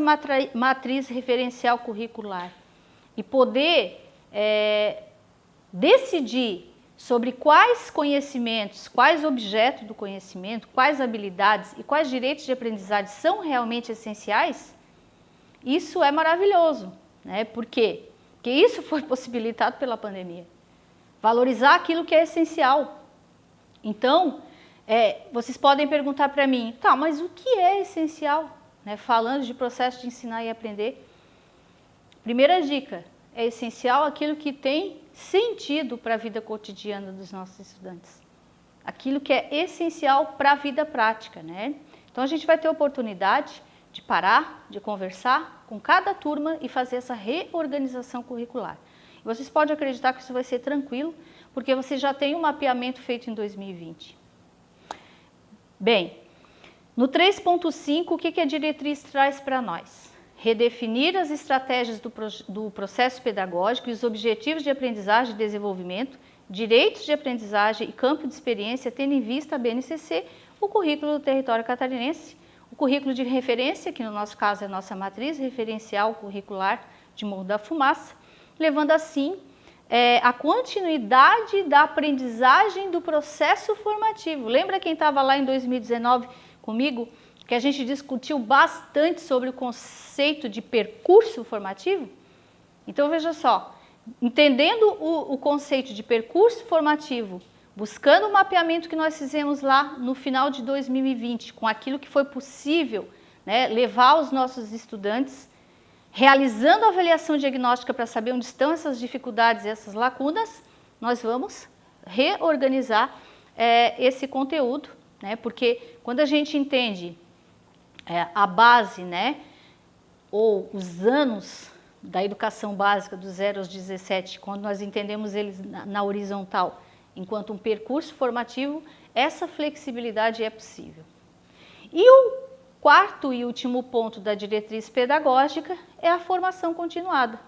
matriz referencial curricular e poder decidir sobre quais conhecimentos, quais objetos do conhecimento, quais habilidades e quais direitos de aprendizagem são realmente essenciais, isso é maravilhoso, né? Por quê? Porque isso foi possibilitado pela pandemia. Valorizar aquilo que é essencial. Então, vocês podem perguntar para mim, tá, mas o que é essencial? Né? Falando de processo de ensinar e aprender. Primeira dica, é essencial aquilo que tem sentido para a vida cotidiana dos nossos estudantes. Aquilo que é essencial para a vida prática, né? Então a gente vai ter oportunidade de parar, de conversar com cada turma e fazer essa reorganização curricular. E vocês podem acreditar que isso vai ser tranquilo, porque você já tem um mapeamento feito em 2020. Bem, no 3.5, o que a diretriz traz para nós? Redefinir as estratégias do processo pedagógico e os objetivos de aprendizagem e desenvolvimento, direitos de aprendizagem e campo de experiência, tendo em vista a BNCC, o currículo do território catarinense, o currículo de referência, que no nosso caso é a nossa matriz referencial curricular de Morro da Fumaça, levando assim a continuidade da aprendizagem do processo formativo. Lembra quem estava lá em 2019 comigo? Que a gente discutiu bastante sobre o conceito de percurso formativo? Então, veja só, entendendo o conceito de percurso formativo, buscando o mapeamento que nós fizemos lá no final de 2020, com aquilo que foi possível, né, levar aos nossos estudantes, realizando a avaliação diagnóstica para saber onde estão essas dificuldades e essas lacunas, nós vamos reorganizar esse conteúdo, né, porque quando a gente entende a base, né, ou os anos da educação básica dos 0 aos 17, quando nós entendemos eles na horizontal, enquanto um percurso formativo, essa flexibilidade é possível. E o quarto e último ponto da diretriz pedagógica é a formação continuada,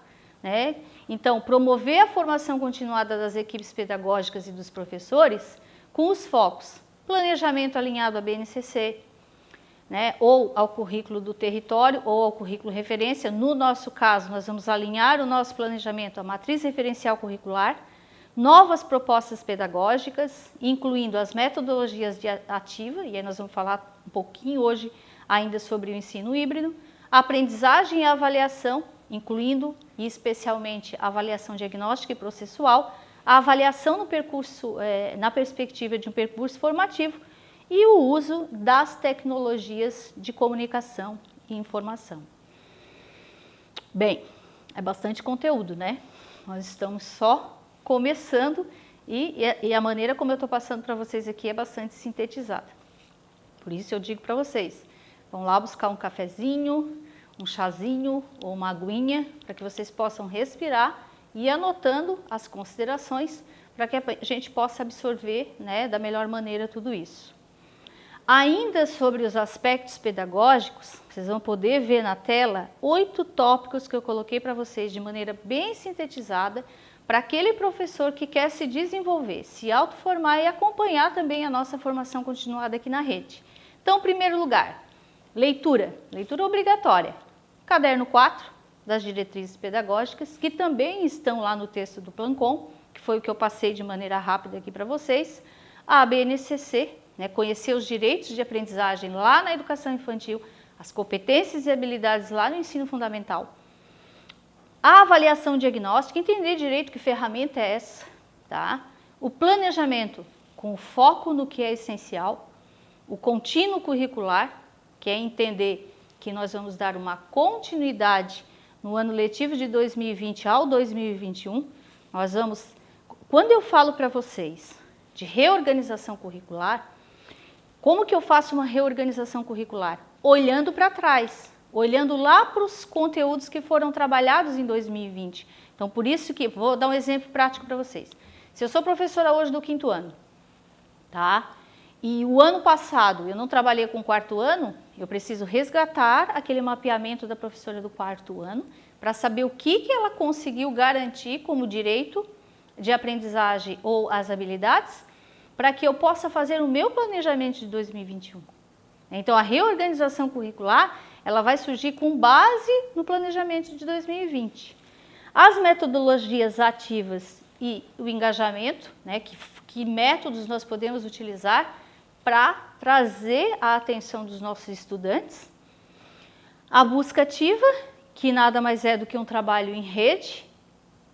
né? Então, promover a formação continuada das equipes pedagógicas e dos professores com os focos planejamento alinhado à BNCC, né, ou ao currículo do território ou ao currículo referência. No nosso caso, nós vamos alinhar o nosso planejamento à matriz referencial curricular, novas propostas pedagógicas, incluindo as metodologias de ativa, e aí nós vamos falar um pouquinho hoje ainda sobre o ensino híbrido, a aprendizagem e a avaliação, incluindo e especialmente a avaliação diagnóstica e processual, a avaliação no percurso, na perspectiva de um percurso formativo, e o uso das tecnologias de comunicação e informação. Bem, é bastante conteúdo, né? Nós estamos só começando e a maneira como eu estou passando para vocês aqui é bastante sintetizada. Por isso eu digo para vocês, vão lá buscar um cafezinho, um chazinho ou uma aguinha para que vocês possam respirar e ir anotando as considerações para que a gente possa absorver, né, da melhor maneira tudo isso. Ainda sobre os aspectos pedagógicos, vocês vão poder ver na tela 8 tópicos que eu coloquei para vocês de maneira bem sintetizada para aquele professor que quer se desenvolver, se autoformar e acompanhar também a nossa formação continuada aqui na rede. Então, em primeiro lugar, leitura obrigatória. Caderno 4 das diretrizes pedagógicas, que também estão lá no texto do Plancom, que foi o que eu passei de maneira rápida aqui para vocês. A BNCC, né, conhecer os direitos de aprendizagem lá na educação infantil, as competências e habilidades lá no ensino fundamental. A avaliação diagnóstica, entender direito que ferramenta é essa, tá? O planejamento com foco no que é essencial, o contínuo curricular, que é entender que nós vamos dar uma continuidade no ano letivo de 2020 ao 2021. Nós vamos, quando eu falo para vocês de reorganização curricular, como que eu faço uma reorganização curricular? Olhando para trás, olhando lá para os conteúdos que foram trabalhados em 2020. Então, por isso que, vou dar um exemplo prático para vocês. Se eu sou professora hoje do 5º ano, tá? E o ano passado eu não trabalhei com o 4º ano, eu preciso resgatar aquele mapeamento da professora do 4º ano para saber o que ela conseguiu garantir como direito de aprendizagem ou as habilidades, para que eu possa fazer o meu planejamento de 2021. Então, a reorganização curricular, ela vai surgir com base no planejamento de 2020. As metodologias ativas e o engajamento, né, que métodos nós podemos utilizar para trazer a atenção dos nossos estudantes. A busca ativa, que nada mais é do que um trabalho em rede,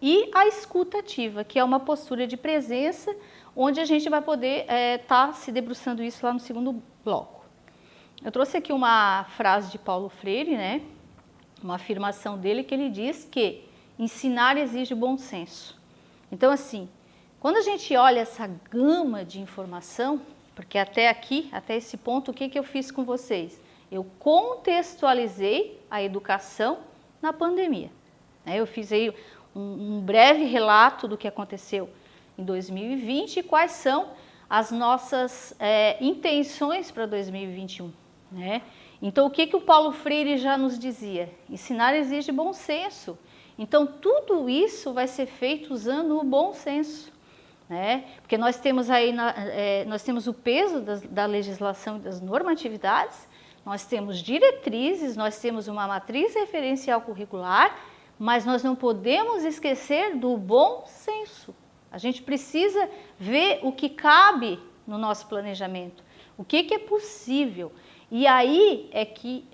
e a escuta ativa, que é uma postura de presença, onde a gente vai poder estar se debruçando isso lá no segundo bloco. Eu trouxe aqui uma frase de Paulo Freire, né? Uma afirmação dele que ele diz que ensinar exige bom senso. Então, assim, quando a gente olha essa gama de informação, porque até aqui, até esse ponto, o que eu fiz com vocês? Eu contextualizei a educação na pandemia. Eu fiz aí um breve relato do que aconteceu em 2020 e quais são as nossas intenções para 2021. Né? Então, o que o Paulo Freire já nos dizia? Ensinar exige bom senso. Então, tudo isso vai ser feito usando o bom senso. Né? Porque nós temos aí nós temos o peso da legislação e das normatividades, nós temos diretrizes, nós temos uma matriz referencial curricular, mas nós não podemos esquecer do bom senso. A gente precisa ver o que cabe no nosso planejamento, o que é possível. E aí é que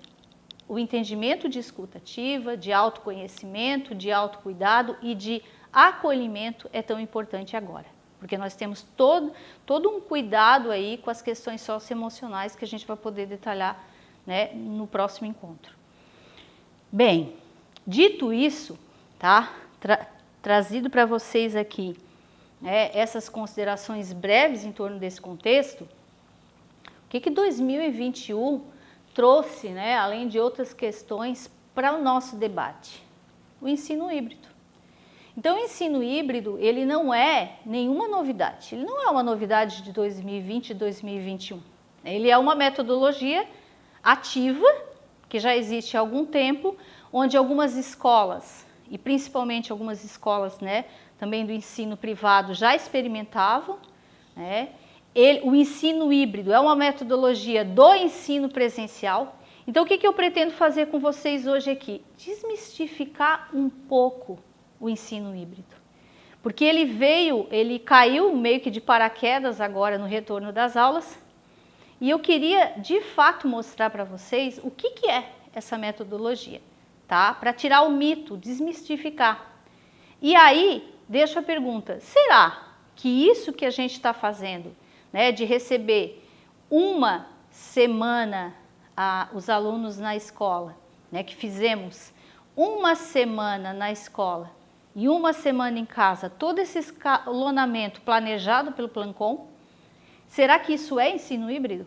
o entendimento de escuta ativa, de autoconhecimento, de autocuidado e de acolhimento é tão importante agora. Porque nós temos todo um cuidado aí com as questões socioemocionais que a gente vai poder detalhar, né, no próximo encontro. Bem, dito isso, tá? Trazido para vocês aqui, né, essas considerações breves em torno desse contexto, o que 2021 trouxe, né, além de outras questões, para o nosso debate? O ensino híbrido. Então, o ensino híbrido, ele não é nenhuma novidade. Ele não é uma novidade de 2020 e 2021. Ele é uma metodologia ativa, que já existe há algum tempo, onde algumas escolas, e principalmente algumas escolas, né, também do ensino privado, já experimentavam. Né? O ensino híbrido é uma metodologia do ensino presencial. Então, o que eu pretendo fazer com vocês hoje aqui? Desmistificar um pouco o ensino híbrido. Porque ele caiu meio que de paraquedas agora no retorno das aulas, e eu queria de fato mostrar para vocês o que é essa metodologia, tá? Para tirar o mito, desmistificar. E aí, deixo a pergunta, será que isso que a gente está fazendo, né, de receber uma semana os alunos na escola, né, que fizemos uma semana na escola, e uma semana em casa, todo esse escalonamento planejado pelo Plancom, será que isso é ensino híbrido?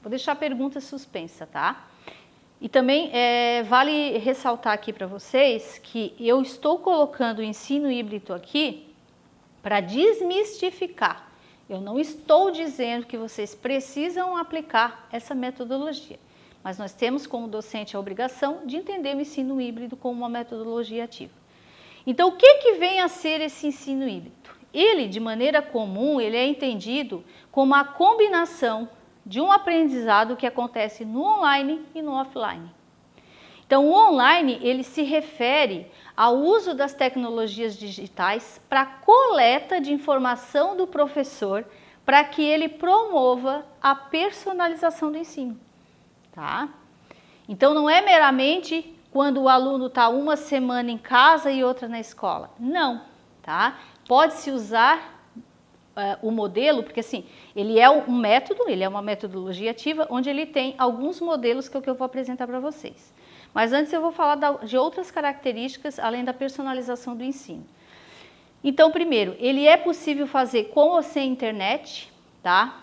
Vou deixar a pergunta suspensa, tá? E também vale ressaltar aqui para vocês que eu estou colocando o ensino híbrido aqui para desmistificar. Eu não estou dizendo que vocês precisam aplicar essa metodologia, mas nós temos como docente a obrigação de entender o ensino híbrido como uma metodologia ativa. Então, o que vem a ser esse ensino híbrido? Ele, de maneira comum, ele é entendido como a combinação de um aprendizado que acontece no online e no offline. Então, o online, ele se refere ao uso das tecnologias digitais para a coleta de informação do professor para que ele promova a personalização do ensino, tá? Então, não é meramente quando o aluno está uma semana em casa e outra na escola. Não, tá? Pode-se usar o modelo, porque assim, ele é um método, ele é uma metodologia ativa, onde ele tem alguns modelos que é o que eu vou apresentar para vocês. Mas antes eu vou falar de outras características, além da personalização do ensino. Então, primeiro, ele é possível fazer com ou sem internet, tá?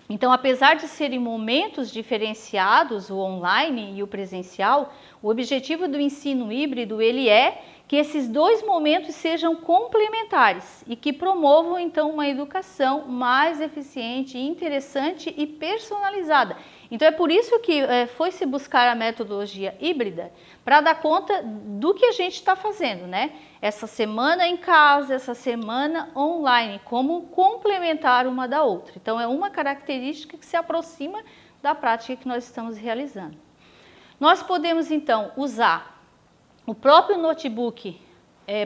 Então, apesar de serem momentos diferenciados, o online e o presencial, o objetivo do ensino híbrido, ele é que esses dois momentos sejam complementares e que promovam, então, uma educação mais eficiente, interessante e personalizada. Então, é por isso que foi-se buscar a metodologia híbrida para dar conta do que a gente está fazendo, né? Essa semana em casa, essa semana online, como complementar uma da outra. Então, é uma característica que se aproxima da prática que nós estamos realizando. Nós podemos, então, usar o próprio notebook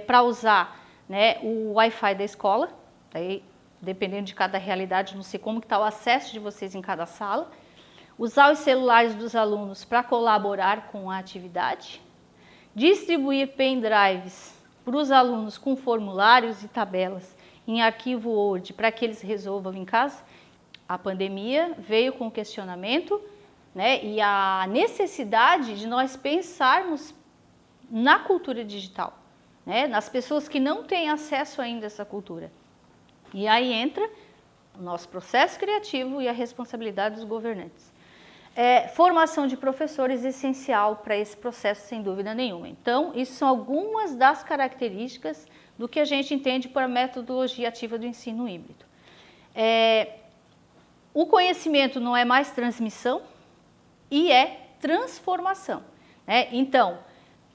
para usar, né, o Wi-Fi da escola, aí, dependendo de cada realidade, não sei como que está o acesso de vocês em cada sala. Usar os celulares dos alunos para colaborar com a atividade. Distribuir pendrives para os alunos com formulários e tabelas em arquivo Word para que eles resolvam em casa. A pandemia veio com o questionamento, né, e a necessidade de nós pensarmos na cultura digital, né, nas pessoas que não têm acesso ainda a essa cultura. E aí entra o nosso processo criativo e a responsabilidade dos governantes. Formação de professores essencial para esse processo, sem dúvida nenhuma. Então, isso são algumas das características do que a gente entende por a metodologia ativa do ensino híbrido. O conhecimento não é mais transmissão e é transformação, né? Então,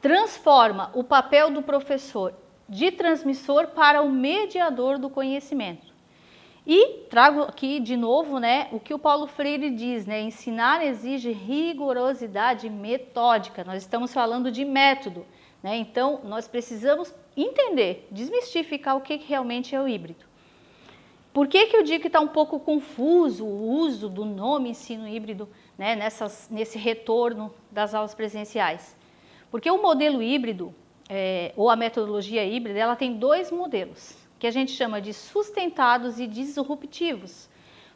transforma o papel do professor de transmissor para o mediador do conhecimento. E trago aqui de novo, né, o que o Paulo Freire diz, né, ensinar exige rigorosidade metódica. Nós estamos falando de método, né? Então nós precisamos entender, desmistificar o que realmente é o híbrido. Por que eu digo que está um pouco confuso o uso do nome ensino híbrido, né, nesse retorno das aulas presenciais? Porque o modelo híbrido, ou a metodologia híbrida, ela tem dois modelos, que a gente chama de sustentados e disruptivos.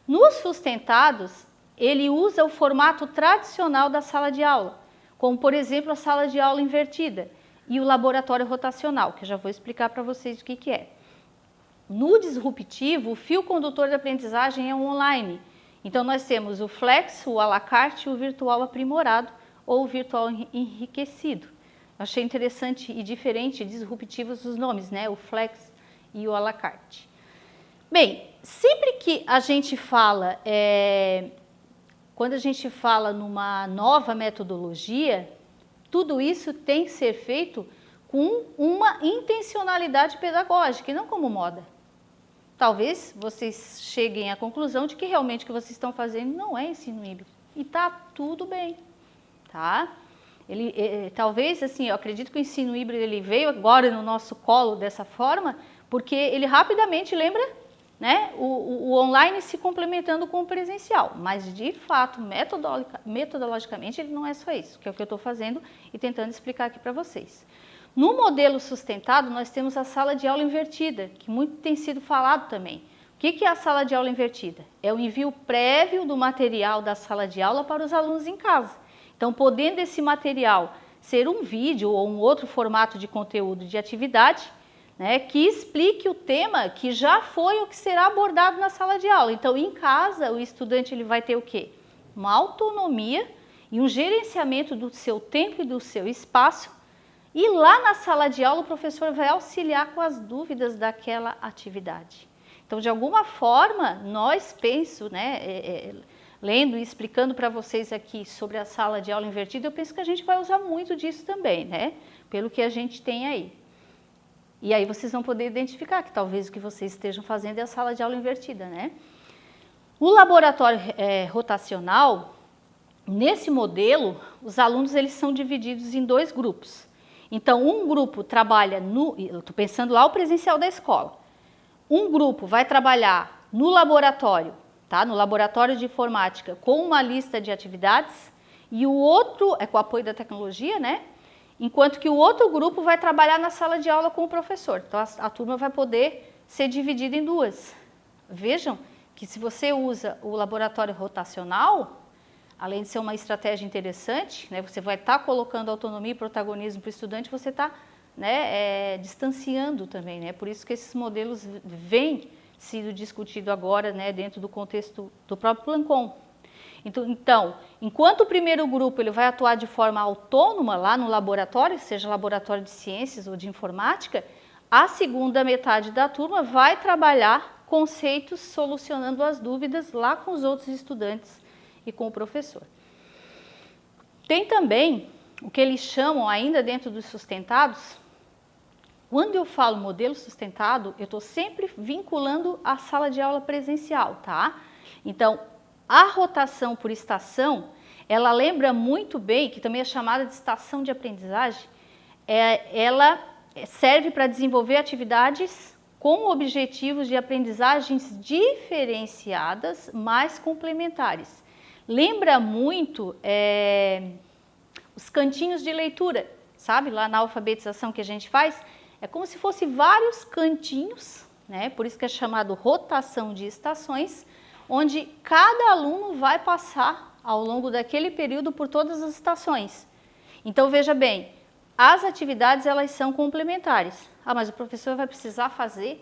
Nos sustentados, ele usa o formato tradicional da sala de aula, como, por exemplo, a sala de aula invertida e o laboratório rotacional, que eu já vou explicar para vocês o que é. No disruptivo, o fio condutor da aprendizagem é o online. Então, nós temos o flex, o à la carte, o virtual aprimorado ou o virtual enriquecido. Achei interessante e diferente, disruptivos os nomes, né? O flex e o à la carte. Bem, sempre que a gente fala, quando a gente fala numa nova metodologia, tudo isso tem que ser feito com uma intencionalidade pedagógica e não como moda. Talvez vocês cheguem à conclusão de que realmente o que vocês estão fazendo não é ensino híbrido. E tá tudo bem, tá? Talvez, assim, eu acredito que o ensino híbrido ele veio agora no nosso colo dessa forma, porque ele rapidamente lembra, né, o online se complementando com o presencial, mas de fato, metodologicamente, ele não é só isso, que é o que eu estou fazendo e tentando explicar aqui para vocês. No modelo sustentado, nós temos a sala de aula invertida, que muito tem sido falado também. O que é a sala de aula invertida? É o envio prévio do material da sala de aula para os alunos em casa. Então, podendo esse material ser um vídeo ou um outro formato de conteúdo de atividade, né, que explique o tema que já foi o que será abordado na sala de aula. Então, em casa, o estudante ele vai ter o quê? Uma autonomia e um gerenciamento do seu tempo e do seu espaço. E lá na sala de aula o professor vai auxiliar com as dúvidas daquela atividade. Então, de alguma forma, nós penso, né, lendo e explicando para vocês aqui sobre a sala de aula invertida, eu penso que a gente vai usar muito disso também, né, pelo que a gente tem aí. E aí vocês vão poder identificar que talvez o que vocês estejam fazendo é a sala de aula invertida, né. O laboratório rotacional, nesse modelo, os alunos eles são divididos em 2 grupos. Então, um grupo trabalha eu estou pensando lá o presencial da escola. Um grupo vai trabalhar no laboratório, tá? No laboratório de informática, com uma lista de atividades, e o outro é com o apoio da tecnologia, né? Enquanto que o outro grupo vai trabalhar na sala de aula com o professor. Então, a turma vai poder ser dividida em 2. Vejam que se você usa o laboratório rotacional, além de ser uma estratégia interessante, né, você vai estar colocando autonomia e protagonismo para o estudante, você está, né, distanciando também, né? Por isso que esses modelos vêm sendo discutidos agora, né, dentro do contexto do próprio Plancon. Então, enquanto o primeiro grupo ele vai atuar de forma autônoma lá no laboratório, seja laboratório de ciências ou de informática, a segunda metade da turma vai trabalhar conceitos solucionando as dúvidas lá com os outros estudantes e com o professor. Tem também o que eles chamam, ainda dentro dos sustentados, quando eu falo modelo sustentado, eu estou sempre vinculando a sala de aula presencial, tá? Então, a rotação por estação, ela lembra muito bem, que também é chamada de estação de aprendizagem, ela serve para desenvolver atividades com objetivos de aprendizagens diferenciadas, mas complementares. Lembra muito os cantinhos de leitura, sabe? Lá na alfabetização que a gente faz, é como se fosse vários cantinhos, né? Por isso que é chamado rotação de estações, onde cada aluno vai passar ao longo daquele período por todas as estações. Então, veja bem, as atividades elas são complementares. Ah, mas o professor vai precisar fazer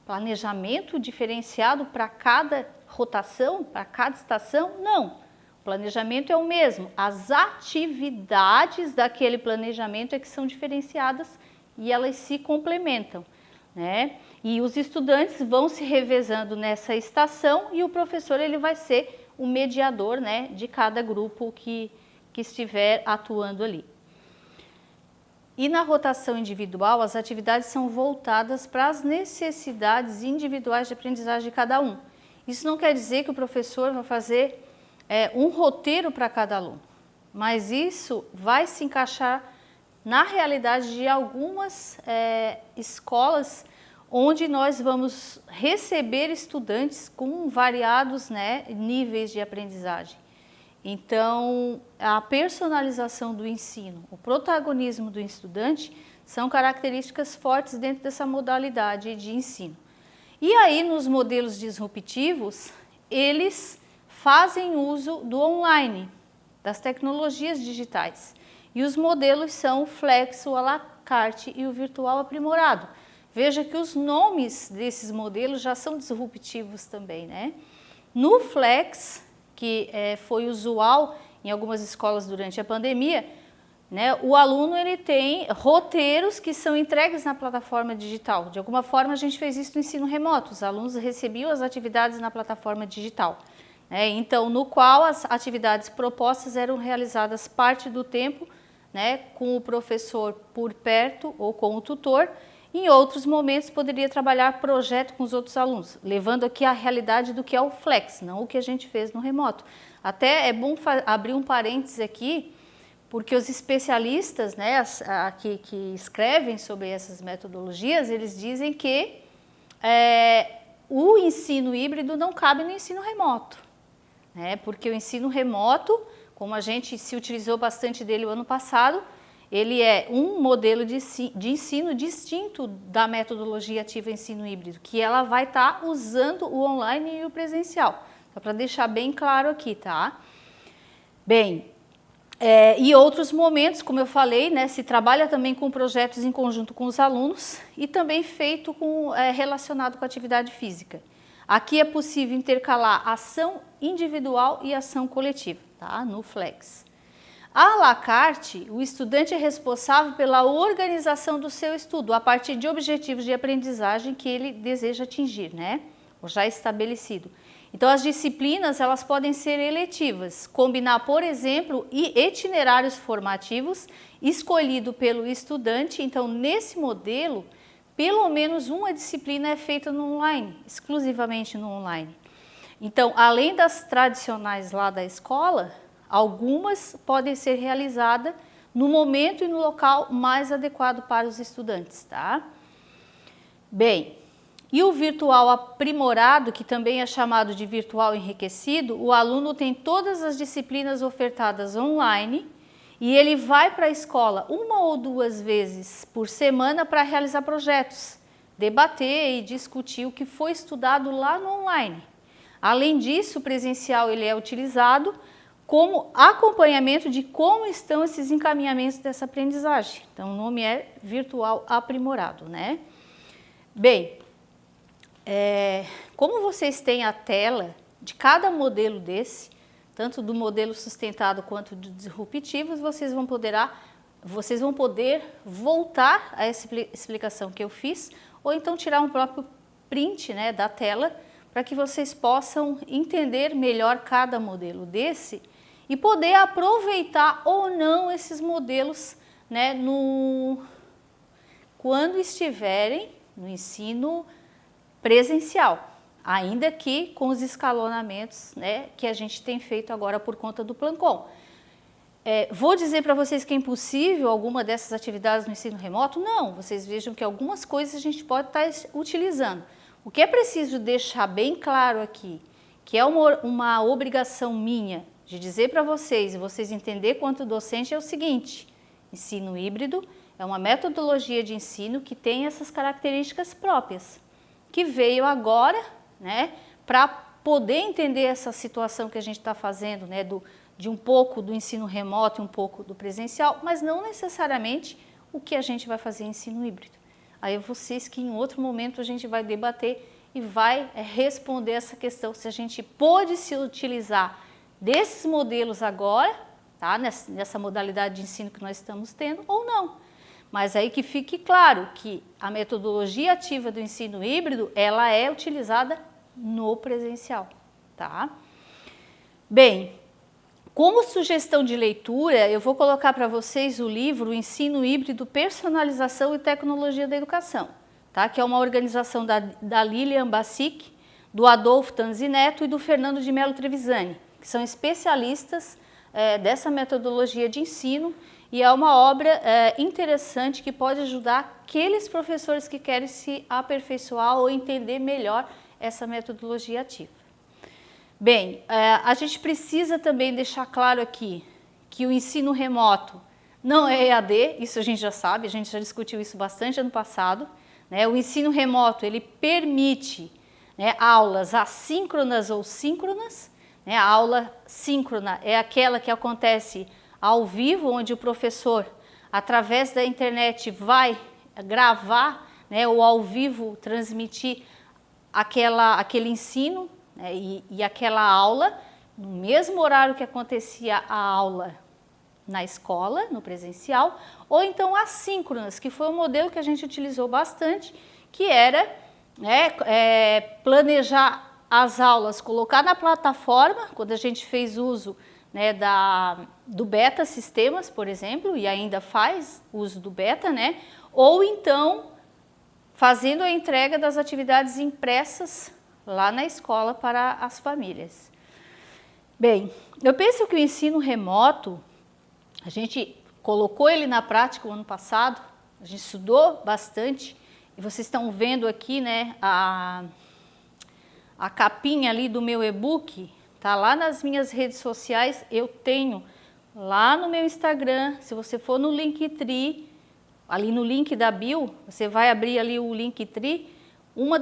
planejamento diferenciado para cada rotação, para cada estação? Não. O planejamento é o mesmo, as atividades daquele planejamento é que são diferenciadas e elas se complementam, né? E os estudantes vão se revezando nessa estação e o professor ele vai ser o mediador, né, de cada grupo que estiver atuando ali. E na rotação individual, as atividades são voltadas para as necessidades individuais de aprendizagem de cada um. Isso não quer dizer que o professor vai fazer um roteiro para cada aluno, mas isso vai se encaixar na realidade de algumas escolas onde nós vamos receber estudantes com variados, né, níveis de aprendizagem. Então, a personalização do ensino, o protagonismo do estudante são características fortes dentro dessa modalidade de ensino. E aí, nos modelos disruptivos, eles fazem uso do online, das tecnologias digitais. E os modelos são o Flex, o à la carte e o virtual aprimorado. Veja que os nomes desses modelos já são disruptivos também, né? No Flex, que foi usual em algumas escolas durante a pandemia, né, o aluno ele tem roteiros que são entregues na plataforma digital. De alguma forma a gente fez isso no ensino remoto, os alunos recebiam as atividades na plataforma digital. Né, então, no qual as atividades propostas eram realizadas parte do tempo, né, com o professor por perto ou com o tutor. Em outros momentos poderia trabalhar projeto com os outros alunos, levando aqui a realidade do que é o Flex, não o que a gente fez no remoto. Até é bom abrir um parênteses aqui, porque os especialistas, né, que escrevem sobre essas metodologias, eles dizem que o ensino híbrido não cabe no ensino remoto, né, porque o ensino remoto, como a gente se utilizou bastante dele o ano passado, ele é um modelo de ensino distinto da metodologia ativa ensino híbrido, que ela vai estar usando o online e o presencial. Só para deixar bem claro aqui, tá? Bem, e outros momentos, como eu falei, né, se trabalha também com projetos em conjunto com os alunos e também feito relacionado com a atividade física. Aqui é possível intercalar ação individual e ação coletiva, tá? No Flex. À la carte, o estudante é responsável pela organização do seu estudo, a partir de objetivos de aprendizagem que ele deseja atingir, né? Ou já estabelecido. Então, as disciplinas, elas podem ser eletivas, combinar, por exemplo, itinerários formativos escolhido pelo estudante. Então, nesse modelo, pelo menos uma disciplina é feita no online, exclusivamente no online. Então, além das tradicionais lá da escola, algumas podem ser realizadas no momento e no local mais adequado para os estudantes, tá? Bem, e o virtual aprimorado, que também é chamado de virtual enriquecido, o aluno tem todas as disciplinas ofertadas online e ele vai para a escola 1 ou 2 vezes por semana para realizar projetos, debater e discutir o que foi estudado lá no online. Além disso, o presencial ele é utilizado como acompanhamento de como estão esses encaminhamentos dessa aprendizagem. Então, o nome é virtual aprimorado, né? Bem, como vocês têm a tela de cada modelo desse, tanto do modelo sustentado quanto do disruptivos, vocês vão poder voltar a essa explicação que eu fiz, ou então tirar um próprio print, né, da tela, para que vocês possam entender melhor cada modelo desse e poder aproveitar ou não esses modelos, né, quando estiverem no ensino presencial, ainda que com os escalonamentos, né, que a gente tem feito agora por conta do Plancom. Vou dizer para vocês que é impossível alguma dessas atividades no ensino remoto? Não, vocês vejam que algumas coisas a gente pode estar utilizando. O que é preciso deixar bem claro aqui, que é uma obrigação minha de dizer para vocês, e vocês entender quanto docente, é o seguinte: ensino híbrido é uma metodologia de ensino que tem essas características próprias, que veio agora, né, para poder entender essa situação que a gente está fazendo, né, de um pouco do ensino remoto e um pouco do presencial, mas não necessariamente o que a gente vai fazer em ensino híbrido. Aí vocês que em outro momento a gente vai debater e vai responder essa questão, se a gente pode se utilizar desses modelos agora, tá, nessa modalidade de ensino que nós estamos tendo, ou não. Mas aí que fique claro que a metodologia ativa do ensino híbrido, ela é utilizada no presencial, tá? Bem, como sugestão de leitura, eu vou colocar para vocês o livro Ensino Híbrido, Personalização e Tecnologia da Educação, tá? Que é uma organização da Lilian Bassic, do Adolfo Tanzineto e do Fernando de Mello Trevisani, que são especialistas dessa metodologia de ensino, e é uma obra interessante que pode ajudar aqueles professores que querem se aperfeiçoar ou entender melhor essa metodologia ativa. Bem, a gente precisa também deixar claro aqui que o ensino remoto não é EAD, isso a gente já sabe, a gente já discutiu isso bastante ano passado, né? O ensino remoto, ele permite, né, aulas assíncronas ou síncronas, né? A aula síncrona é aquela que acontece ao vivo, onde o professor, através da internet, vai gravar, né, ou ao vivo transmitir aquele ensino, né, e aquela aula, no mesmo horário que acontecia a aula na escola, no presencial, ou então assíncronas, que foi um modelo que a gente utilizou bastante, que era, né, planejar as aulas, colocar na plataforma, quando a gente fez uso, né, do Beta Sistemas, por exemplo, e ainda faz uso do Beta, né, ou então fazendo a entrega das atividades impressas lá na escola para as famílias. Bem, eu penso que o ensino remoto, a gente colocou ele na prática o ano passado, a gente estudou bastante, e vocês estão vendo aqui, né, a capinha ali do meu e-book, tá lá nas minhas redes sociais, eu tenho lá no meu Instagram, se você for no Linktree, ali no link da bio, você vai abrir ali o Linktree, uma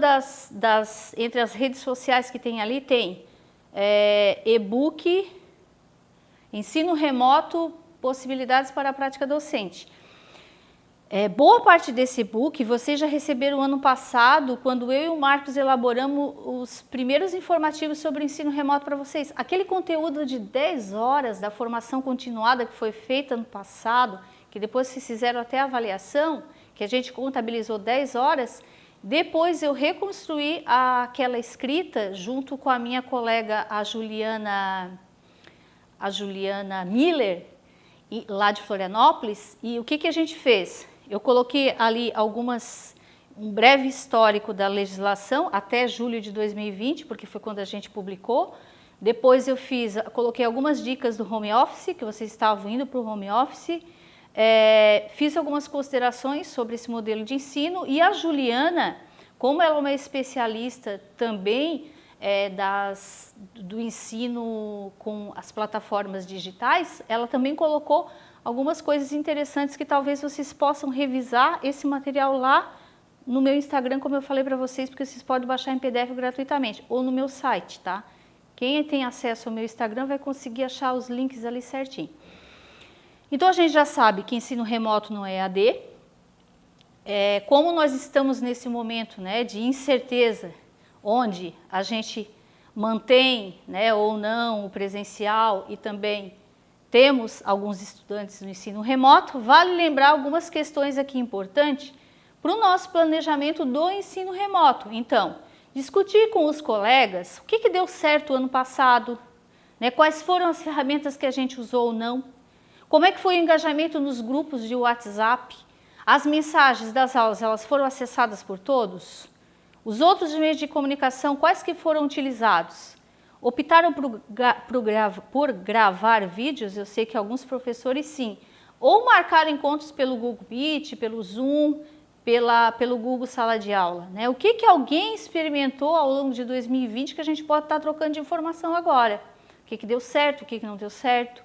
entre as redes sociais que tem ali tem e-book, ensino remoto, possibilidades para a prática docente. Boa parte desse e-book vocês já receberam ano passado, quando eu e o Marcos elaboramos os primeiros informativos sobre o ensino remoto para vocês. Aquele conteúdo de 10 horas da formação continuada que foi feita no passado, que depois vocês fizeram até a avaliação, que a gente contabilizou 10 horas, depois eu reconstruí aquela escrita junto com a minha colega, a Juliana Miller, lá de Florianópolis. E o que a gente fez? Eu coloquei ali um breve histórico da legislação até julho de 2020, porque foi quando a gente publicou. Depois eu coloquei algumas dicas do home office, que vocês estavam indo para o home office. Fiz algumas considerações sobre esse modelo de ensino, e a Juliana, como ela é uma especialista também do ensino com as plataformas digitais, ela também colocou algumas coisas interessantes que talvez vocês possam revisar esse material lá no meu Instagram, como eu falei para vocês, porque vocês podem baixar em PDF gratuitamente, ou no meu site, tá? Quem tem acesso ao meu Instagram vai conseguir achar os links ali certinho. Então, a gente já sabe que ensino remoto não é EAD. Como nós estamos nesse momento, né, de incerteza, onde a gente mantém, né, ou não o presencial, e também temos alguns estudantes no ensino remoto, vale lembrar algumas questões aqui importantes para o nosso planejamento do ensino remoto. Então, discutir com os colegas o que deu certo ano passado, né, quais foram as ferramentas que a gente usou ou não, como é que foi o engajamento nos grupos de WhatsApp, as mensagens das aulas, elas foram acessadas por todos? Os outros meios de comunicação, quais que foram utilizados? Optaram por gravar vídeos? Eu sei que alguns professores sim. Ou marcaram encontros pelo Google Meet, pelo Zoom, pelo Google Sala de Aula, né? O que alguém experimentou ao longo de 2020 que a gente pode estar trocando de informação agora? O que deu certo, o que não deu certo?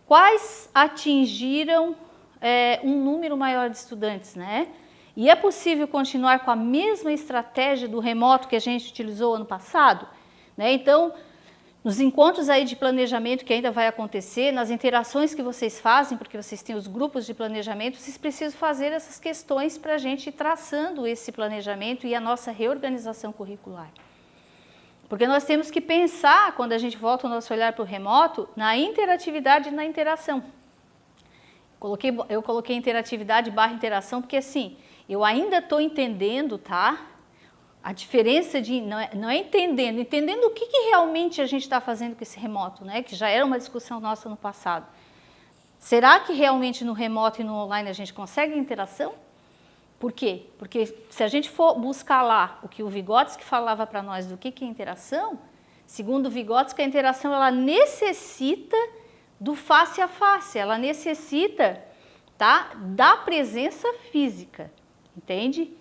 Quais atingiram um número maior de estudantes, né? E é possível continuar com a mesma estratégia do remoto que a gente utilizou ano passado? Né? Então, nos encontros aí de planejamento que ainda vai acontecer, nas interações que vocês fazem, porque vocês têm os grupos de planejamento, vocês precisam fazer essas questões para a gente ir traçando esse planejamento e a nossa reorganização curricular. Porque nós temos que pensar, quando a gente volta o nosso olhar para o remoto, na interatividade e na interação. Eu coloquei interatividade / interação, porque assim, eu ainda estou entendendo, tá? A diferença de, não é entendendo o que realmente a gente está fazendo com esse remoto, né? Que já era uma discussão nossa no passado. Será que realmente no remoto e no online a gente consegue interação? Por quê? Porque se a gente for buscar lá o que o Vygotsky falava para nós do que é interação, segundo o Vygotsky, a interação ela necessita do face a face, ela necessita, tá, da presença física, entende?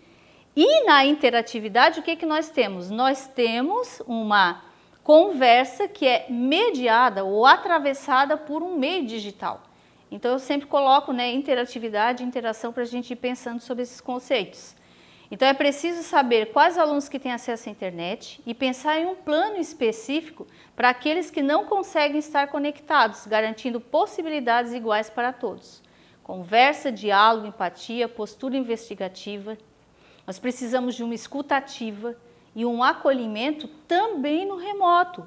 E na interatividade, o que nós temos? Nós temos uma conversa que é mediada ou atravessada por um meio digital. Então, eu sempre coloco, né, interatividade e interação para a gente ir pensando sobre esses conceitos. Então, é preciso saber quais alunos que têm acesso à internet e pensar em um plano específico para aqueles que não conseguem estar conectados, garantindo possibilidades iguais para todos. Conversa, diálogo, empatia, postura investigativa. Nós precisamos de uma escuta ativa e um acolhimento também no remoto.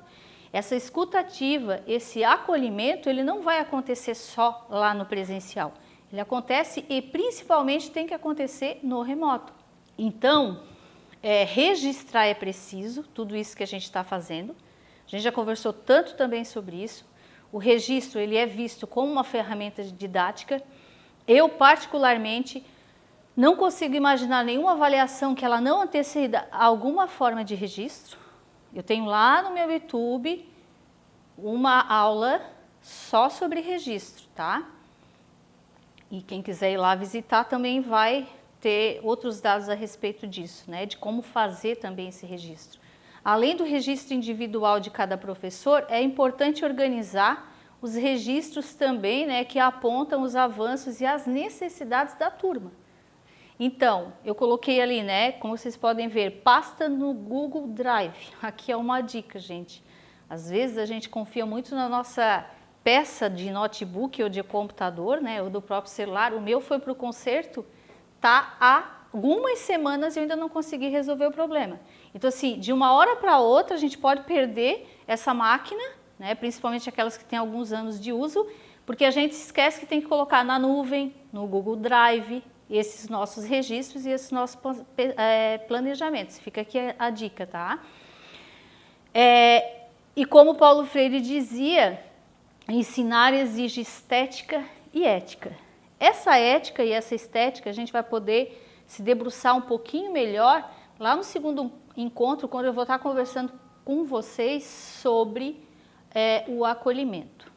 Essa escuta ativa, esse acolhimento, ele não vai acontecer só lá no presencial. Ele acontece e principalmente tem que acontecer no remoto. Então, registrar é preciso, tudo isso que a gente está fazendo. A gente já conversou tanto também sobre isso. O registro, ele é visto como uma ferramenta didática. Eu, particularmente, não consigo imaginar nenhuma avaliação que ela não anteceda alguma forma de registro. Eu tenho lá no meu YouTube uma aula só sobre registro, tá? E quem quiser ir lá visitar também vai ter outros dados a respeito disso, né? De como fazer também esse registro. Além do registro individual de cada professor, é importante organizar os registros também, né, que apontam os avanços e as necessidades da turma. Então, eu coloquei ali, né, como vocês podem ver, pasta no Google Drive. Aqui é uma dica, gente. Às vezes a gente confia muito na nossa peça de notebook ou de computador, né, ou do próprio celular. O meu foi para o concerto, está há algumas semanas e eu ainda não consegui resolver o problema. Então, assim, de uma hora para outra, a gente pode perder essa máquina, né, principalmente aquelas que têm alguns anos de uso, porque a gente esquece que tem que colocar na nuvem, no Google Drive, esses nossos registros e esses nossos planejamentos. Fica aqui a dica, tá? E como Paulo Freire dizia, ensinar exige estética e ética. Essa ética e essa estética a gente vai poder se debruçar um pouquinho melhor lá no segundo encontro, quando eu vou estar conversando com vocês sobre o acolhimento.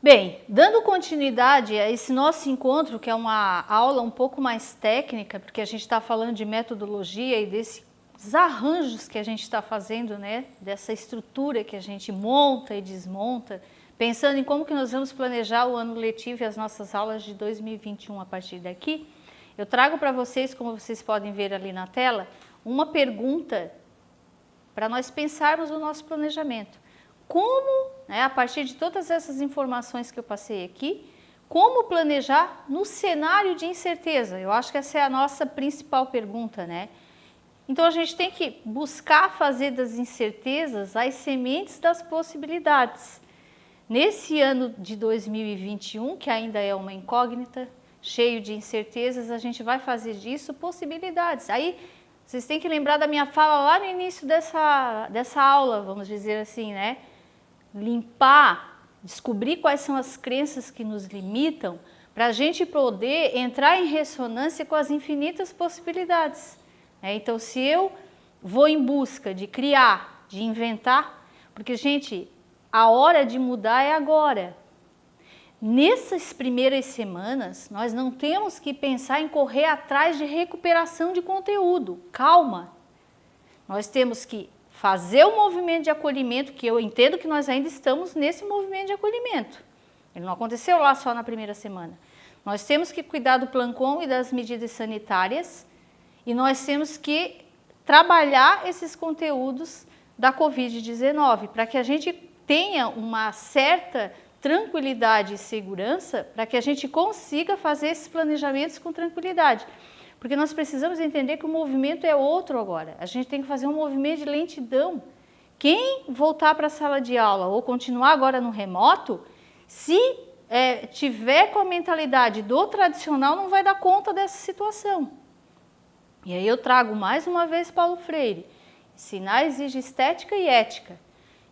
Bem, dando continuidade a esse nosso encontro, que é uma aula um pouco mais técnica, porque a gente está falando de metodologia e desses arranjos que a gente está fazendo, né, dessa estrutura que a gente monta e desmonta, pensando em como que nós vamos planejar o ano letivo e as nossas aulas de 2021 a partir daqui, eu trago para vocês, como vocês podem ver ali na tela, uma pergunta para nós pensarmos no nosso planejamento. Como, né, a partir de todas essas informações que eu passei aqui, como planejar no cenário de incerteza? Eu acho que essa é a nossa principal pergunta, né? Então, a gente tem que buscar fazer das incertezas as sementes das possibilidades. Nesse ano de 2021, que ainda é uma incógnita, cheio de incertezas, a gente vai fazer disso possibilidades. Aí, vocês têm que lembrar da minha fala lá no início dessa aula, vamos dizer assim, né? Limpar, descobrir quais são as crenças que nos limitam, para a gente poder entrar em ressonância com as infinitas possibilidades. Então, se eu vou em busca de criar, de inventar, porque, gente, a hora de mudar é agora. Nessas primeiras semanas, nós não temos que pensar em correr atrás de recuperação de conteúdo. Calma! Nós temos que fazer o movimento de acolhimento, que eu entendo que nós ainda estamos nesse movimento de acolhimento. Ele não aconteceu lá só na primeira semana. Nós temos que cuidar do Plancom e das medidas sanitárias e nós temos que trabalhar esses conteúdos da Covid-19 para que a gente tenha uma certa tranquilidade e segurança para que a gente consiga fazer esses planejamentos com tranquilidade. Porque nós precisamos entender que o movimento é outro agora. A gente tem que fazer um movimento de lentidão. Quem voltar para a sala de aula ou continuar agora no remoto, se tiver com a mentalidade do tradicional, não vai dar conta dessa situação. E aí eu trago mais uma vez Paulo Freire. Ensinar exige estética e ética.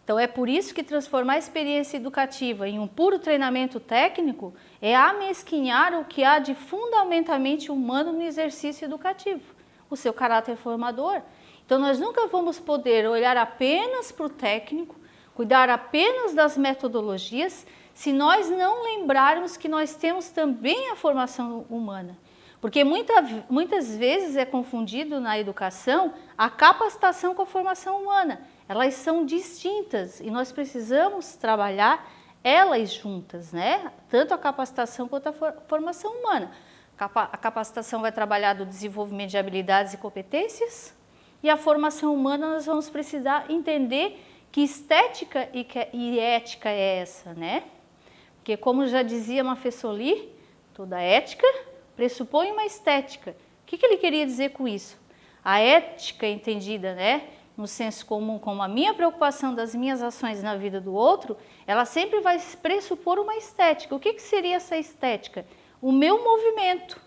Então, é por isso que transformar a experiência educativa em um puro treinamento técnico é amesquinhar o que há de fundamentalmente humano no exercício educativo, o seu caráter formador. Então, nós nunca vamos poder olhar apenas para o técnico, cuidar apenas das metodologias, se nós não lembrarmos que nós temos também a formação humana. Porque muitas vezes é confundido na educação a capacitação com a formação humana. Elas são distintas e nós precisamos trabalhar elas juntas, né? Tanto a capacitação quanto a formação humana. A capacitação vai trabalhar do desenvolvimento de habilidades e competências e a formação humana nós vamos precisar entender que estética e ética é essa, né? Porque como já dizia Maffesoli, toda ética pressupõe uma estética. O que ele queria dizer com isso? A ética entendida, né, no senso comum, como a minha preocupação das minhas ações na vida do outro, ela sempre vai pressupor uma estética. O que seria essa estética? O meu movimento.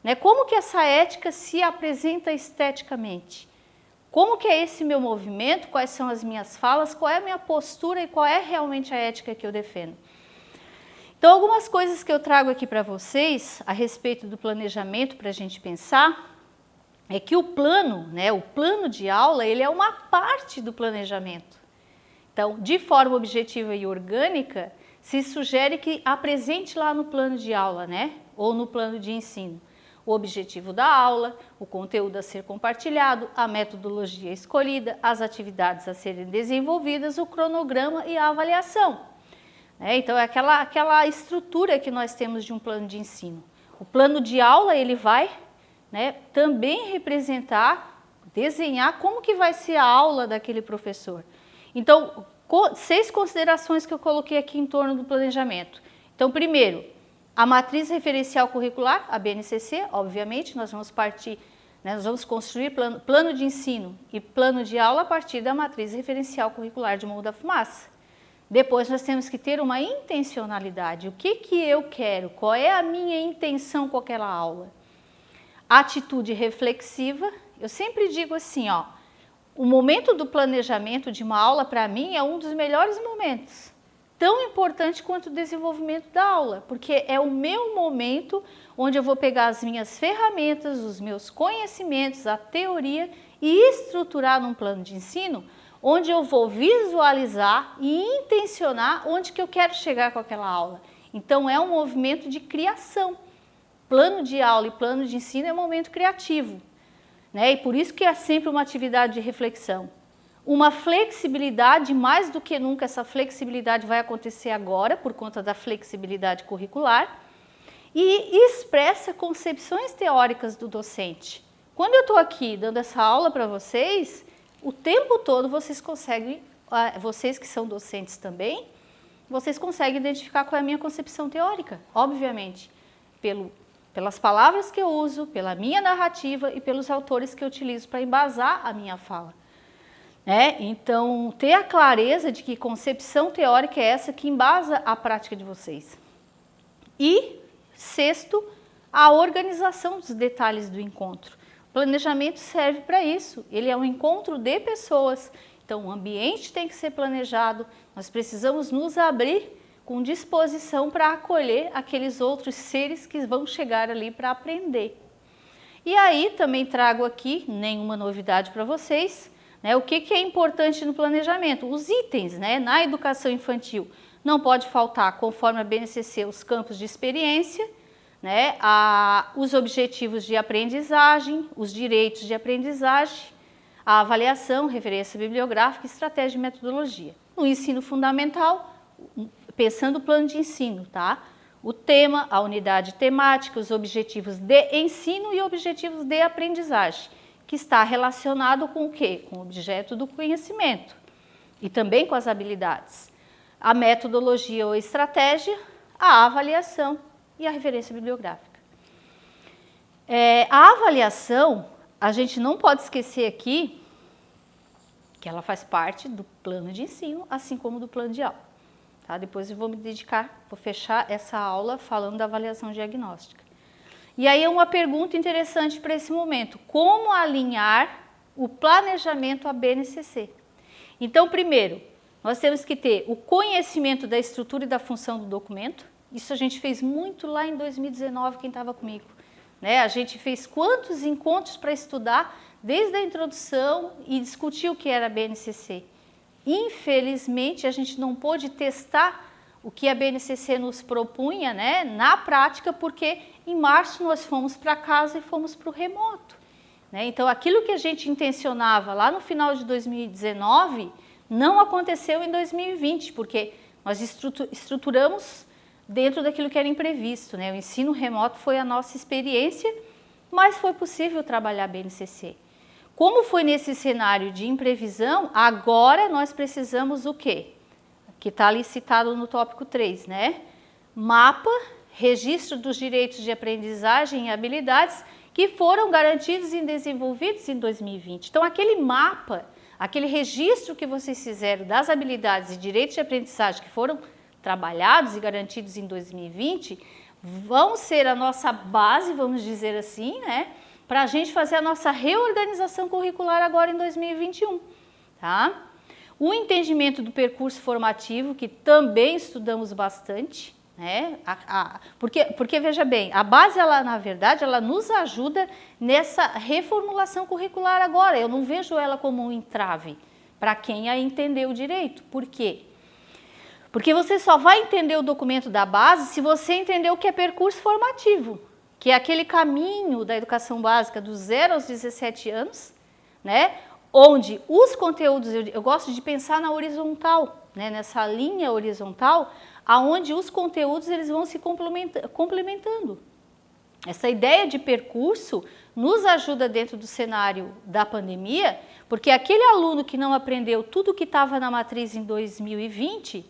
Né? Como que essa ética se apresenta esteticamente? Como que é esse meu movimento? Quais são as minhas falas? Qual é a minha postura e qual é realmente a ética que eu defendo? Então, algumas coisas que eu trago aqui para vocês a respeito do planejamento para a gente pensar é que o plano, né, o plano de aula, ele é uma parte do planejamento. Então, de forma objetiva e orgânica, se sugere que apresente lá no plano de aula, né, ou no plano de ensino, o objetivo da aula, o conteúdo a ser compartilhado, a metodologia escolhida, as atividades a serem desenvolvidas, o cronograma e a avaliação. Então, é aquela estrutura que nós temos de um plano de ensino. O plano de aula, ele vai, né, também representar, desenhar como que vai ser a aula daquele professor. Então, 6 considerações que eu coloquei aqui em torno do planejamento. Então, primeiro, A matriz referencial curricular, a BNCC, obviamente, nós vamos partir, né, nós vamos construir plano de ensino e plano de aula a partir da matriz referencial curricular de Morro da Fumaça. Depois nós temos que ter uma intencionalidade. O que eu quero? Qual é a minha intenção com aquela aula? Atitude reflexiva. Eu sempre digo assim, ó, o momento do planejamento de uma aula, para mim, é um dos melhores momentos. Tão importante quanto o desenvolvimento da aula, porque é o meu momento onde eu vou pegar as minhas ferramentas, os meus conhecimentos, a teoria e estruturar num plano de ensino, onde eu vou visualizar e intencionar onde que eu quero chegar com aquela aula. Então, é um movimento de criação. Plano de aula e plano de ensino é um momento criativo, né? E por isso que é sempre uma atividade de reflexão. Uma flexibilidade, mais do que nunca, essa flexibilidade vai acontecer agora, por conta da flexibilidade curricular, e expressa concepções teóricas do docente. Quando eu estou aqui dando essa aula para vocês, o tempo todo vocês conseguem, vocês que são docentes também, vocês conseguem identificar qual é a minha concepção teórica, obviamente, pelas palavras que eu uso, pela minha narrativa e pelos autores que eu utilizo para embasar a minha fala. Então, ter a clareza de que concepção teórica é essa que embasa a prática de vocês. E, sexto, a organização dos detalhes do encontro. O planejamento serve para isso, ele é um encontro de pessoas, então o ambiente tem que ser planejado, nós precisamos nos abrir com disposição para acolher aqueles outros seres que vão chegar ali para aprender. E aí também trago aqui, nenhuma novidade para vocês, né, o que é importante no planejamento? Os itens, né, na educação infantil. Não pode faltar, conforme a BNCC, os campos de experiência, né, os objetivos de aprendizagem, os direitos de aprendizagem, a avaliação, referência bibliográfica, estratégia e metodologia. No ensino fundamental, pensando o plano de ensino, tá? O tema, a unidade temática, os objetivos de ensino e objetivos de aprendizagem, que está relacionado com o quê? Com o objeto do conhecimento e também com as habilidades. A metodologia ou estratégia, a avaliação e a referência bibliográfica. A avaliação, a gente não pode esquecer aqui que ela faz parte do plano de ensino, assim como do plano de aula. Tá? Depois eu vou me dedicar, vou fechar essa aula falando da avaliação diagnóstica. E aí é uma pergunta interessante para esse momento, como alinhar o planejamento à BNCC? Então, primeiro, nós temos que ter o conhecimento da estrutura e da função do documento. Isso a gente fez muito lá em 2019, quem estava comigo. Né? A gente fez quantos encontros para estudar, desde a introdução e discutir o que era a BNCC. Infelizmente, a gente não pôde testar o que a BNCC nos propunha, né, na prática, porque em março nós fomos para casa e fomos para o remoto. Né? Então, aquilo que a gente intencionava lá no final de 2019 não aconteceu em 2020, porque nós estruturamos dentro daquilo que era imprevisto, né? O ensino remoto foi a nossa experiência, mas foi possível trabalhar a BNCC. Como foi nesse cenário de imprevisão, agora nós precisamos o quê? Que está ali citado no tópico 3, né? Mapa, registro dos direitos de aprendizagem e habilidades que foram garantidos e desenvolvidos em 2020. Então, aquele mapa, aquele registro que vocês fizeram das habilidades e direitos de aprendizagem que foram trabalhados e garantidos em 2020, vão ser a nossa base, vamos dizer assim, né, para a gente fazer a nossa reorganização curricular agora em 2021, tá? O entendimento do percurso formativo, que também estudamos bastante, né, porque veja bem, a base, ela, na verdade, ela nos ajuda nessa reformulação curricular agora, eu não vejo ela como um entrave para quem a entendeu direito. Por quê? Porque você só vai entender o documento da base se você entender o que é percurso formativo, que é aquele caminho da educação básica dos 0 aos 17 anos, né, onde os conteúdos, eu gosto de pensar na horizontal, né, nessa linha horizontal, aonde os conteúdos eles vão se complementando. Essa ideia de percurso nos ajuda dentro do cenário da pandemia, porque aquele aluno que não aprendeu tudo que estava na matriz em 2020,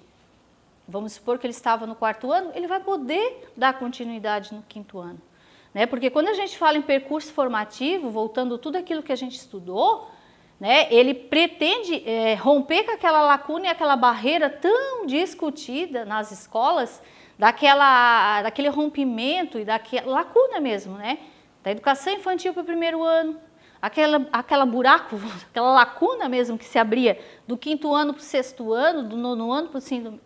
vamos supor que ele estava no 4º ano, ele vai poder dar continuidade no 5º ano. Né? Porque quando a gente fala em percurso formativo, voltando tudo aquilo que a gente estudou, né, ele pretende romper com aquela lacuna e aquela barreira tão discutida nas escolas, daquele rompimento e daquela lacuna mesmo, né, da educação infantil para o 1º ano, aquela buraco, aquela lacuna mesmo que se abria do 5º ano para o 6º ano, do 9º ano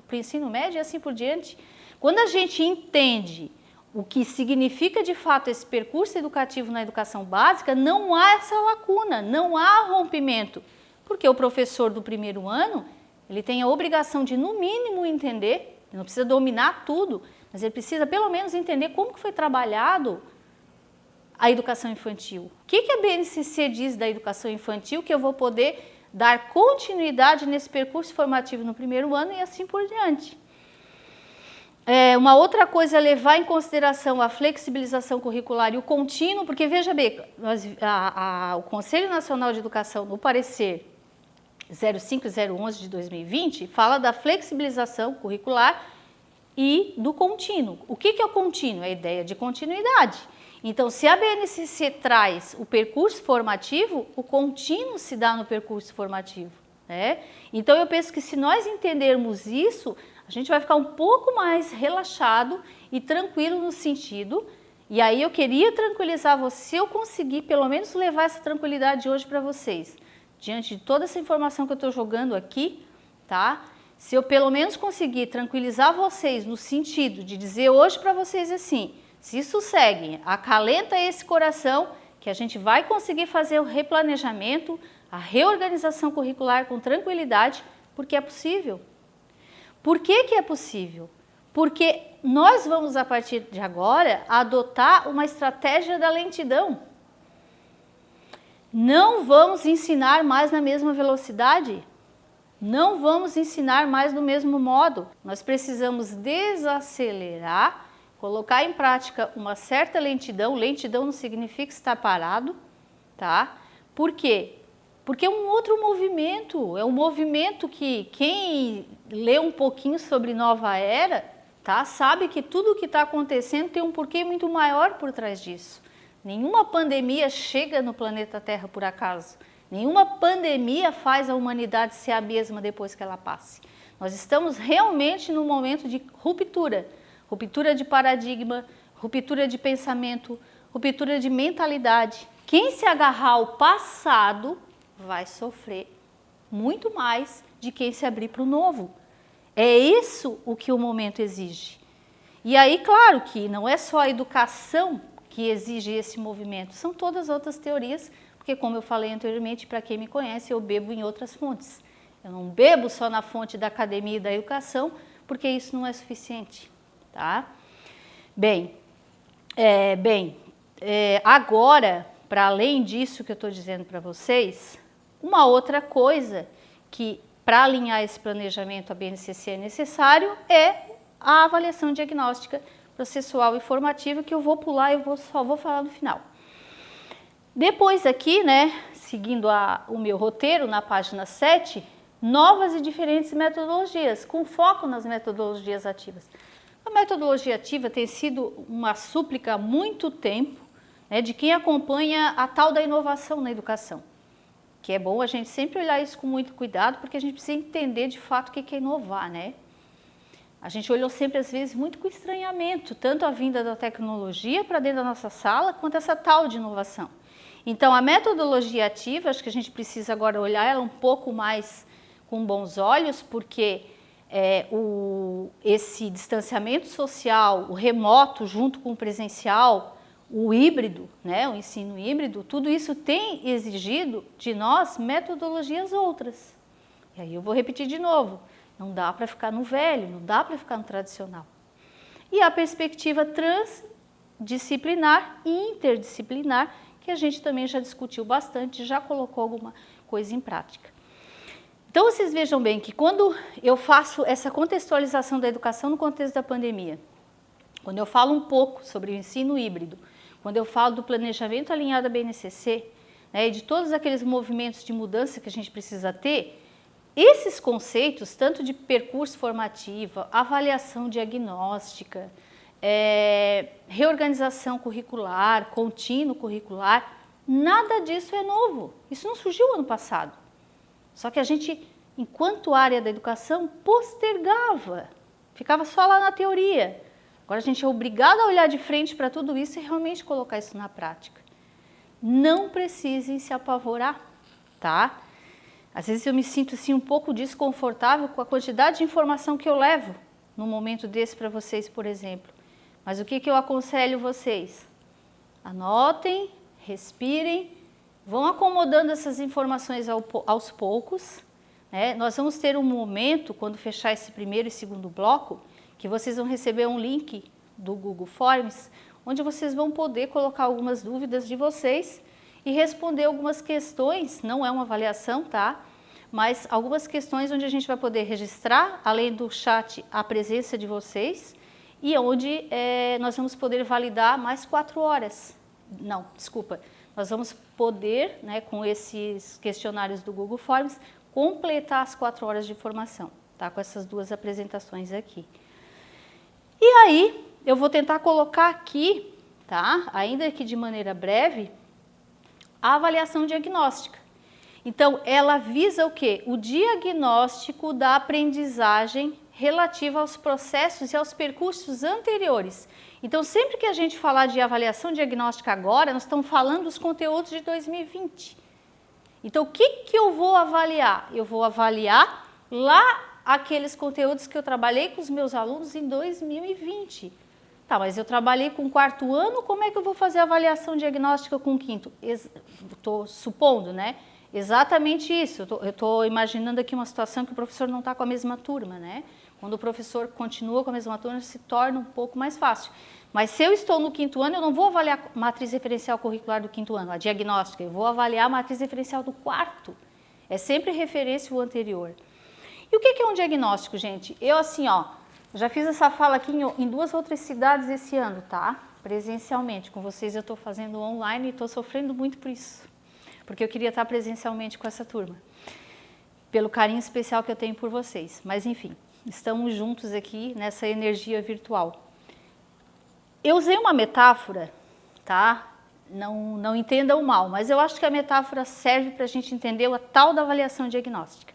para o ensino médio e assim por diante. Quando a gente entende o que significa de fato esse percurso educativo na educação básica, não há essa lacuna, não há rompimento, porque o professor do 1º ano, ele tem a obrigação de no mínimo entender, ele não precisa dominar tudo, mas ele precisa pelo menos entender como que foi trabalhado a educação infantil. O que a BNCC diz da educação infantil que eu vou poder dar continuidade nesse percurso formativo no 1º ano e assim por diante. Uma outra coisa é levar em consideração a flexibilização curricular e o contínuo, porque veja bem, o Conselho Nacional de Educação, no parecer 05011 de 2020, fala da flexibilização curricular e do contínuo. O que é o contínuo? É a ideia de continuidade. Então, se a BNCC traz o percurso formativo, o contínuo se dá no percurso formativo, né? Então, eu penso que se nós entendermos isso, a gente vai ficar um pouco mais relaxado e tranquilo no sentido, e aí eu queria tranquilizar você, se eu conseguir pelo menos levar essa tranquilidade hoje para vocês, diante de toda essa informação que eu estou jogando aqui, tá? Se eu pelo menos conseguir tranquilizar vocês no sentido de dizer hoje para vocês assim, se sosseguem, acalenta esse coração, que a gente vai conseguir fazer o replanejamento, a reorganização curricular com tranquilidade, porque é possível. Por que é possível? Porque nós vamos, a partir de agora, adotar uma estratégia da lentidão. Não vamos ensinar mais na mesma velocidade, não vamos ensinar mais do mesmo modo. Nós precisamos desacelerar, colocar em prática uma certa lentidão. Lentidão não significa estar parado, tá? Por quê? Porque é um outro movimento, é um movimento que quem lê um pouquinho sobre Nova Era, tá, sabe que tudo o que está acontecendo tem um porquê muito maior por trás disso. Nenhuma pandemia chega no planeta Terra por acaso. Nenhuma pandemia faz a humanidade ser a mesma depois que ela passe. Nós estamos realmente num momento de ruptura. Ruptura de paradigma, ruptura de pensamento, ruptura de mentalidade. Quem se agarrar ao passado vai sofrer muito mais de quem se abrir para o novo. É isso o que o momento exige. E aí, claro que não é só a educação que exige esse movimento, são todas as outras teorias, porque como eu falei anteriormente, para quem me conhece, eu bebo em outras fontes. Eu não bebo só na fonte da academia e da educação, porque isso não é suficiente, tá? Agora, para além disso que eu estou dizendo para vocês, uma outra coisa que, para alinhar esse planejamento à BNCC é necessário, é a avaliação diagnóstica, processual e formativa, que eu vou pular e só vou falar no final. Depois aqui, né, seguindo o meu roteiro, na página 7, novas e diferentes metodologias, com foco nas metodologias ativas. A metodologia ativa tem sido uma súplica há muito tempo, né, de quem acompanha a tal da inovação na educação. Que é bom a gente sempre olhar isso com muito cuidado, porque a gente precisa entender de fato o que é inovar, né? A gente olhou sempre, às vezes, muito com estranhamento, tanto a vinda da tecnologia para dentro da nossa sala, quanto essa tal de inovação. Então, a metodologia ativa, acho que a gente precisa agora olhar ela um pouco mais com bons olhos, porque esse distanciamento social, o remoto junto com o presencial, o híbrido, né, o ensino híbrido, tudo isso tem exigido de nós metodologias outras. E aí eu vou repetir de novo, não dá para ficar no velho, não dá para ficar no tradicional. E a perspectiva transdisciplinar e interdisciplinar, que a gente também já discutiu bastante, já colocou alguma coisa em prática. Então vocês vejam bem que quando eu faço essa contextualização da educação no contexto da pandemia, quando eu falo um pouco sobre o ensino híbrido, quando eu falo do planejamento alinhado à BNCC, né, e de todos aqueles movimentos de mudança que a gente precisa ter, esses conceitos, tanto de percurso formativo, avaliação diagnóstica, reorganização curricular, contínuo curricular, nada disso é novo. Isso não surgiu ano passado. Só que a gente, enquanto área da educação, postergava, ficava só lá na teoria. Agora a gente é obrigado a olhar de frente para tudo isso e realmente colocar isso na prática. Não precisem se apavorar, tá? Às vezes eu me sinto assim um pouco desconfortável com a quantidade de informação que eu levo num momento desse para vocês, por exemplo. Mas o que eu aconselho vocês? Anotem, respirem, vão acomodando essas informações aos poucos, né? Nós vamos ter um momento, quando fechar esse primeiro e segundo bloco, que vocês vão receber um link do Google Forms, onde vocês vão poder colocar algumas dúvidas de vocês e responder algumas questões, não é uma avaliação, tá? Mas algumas questões onde a gente vai poder registrar, além do chat, a presença de vocês e onde nós vamos poder validar mais 4 horas. Não, desculpa, nós vamos poder, né, com esses questionários do Google Forms, completar as 4 horas de formação, tá? Com essas 2 apresentações aqui. E aí, eu vou tentar colocar aqui, tá? Ainda que de maneira breve, a avaliação diagnóstica. Então, ela visa o quê? O diagnóstico da aprendizagem relativa aos processos e aos percursos anteriores. Então, sempre que a gente falar de avaliação diagnóstica agora, nós estamos falando dos conteúdos de 2020. Então, o que eu vou avaliar? Eu vou avaliar lá aqueles conteúdos que eu trabalhei com os meus alunos em 2020. Tá, mas eu trabalhei com o 4º ano, como é que eu vou fazer a avaliação diagnóstica com o 5º? Estou supondo, né? Exatamente isso. Eu estou imaginando aqui uma situação que o professor não está com a mesma turma, né? Quando o professor continua com a mesma turma, se torna um pouco mais fácil. Mas se eu estou no 5º ano, eu não vou avaliar a matriz referencial curricular do 5º ano, a diagnóstica, eu vou avaliar a matriz referencial do 4º. É sempre referência o anterior. E o que é um diagnóstico, gente? Eu assim, ó, já fiz essa fala aqui em 2 outras cidades esse ano, tá? Presencialmente. Com vocês eu estou fazendo online e estou sofrendo muito por isso. Porque eu queria estar presencialmente com essa turma. Pelo carinho especial que eu tenho por vocês. Mas enfim, estamos juntos aqui nessa energia virtual. Eu usei uma metáfora, tá? Não entendam mal, mas eu acho que a metáfora serve para a gente entender a tal da avaliação diagnóstica.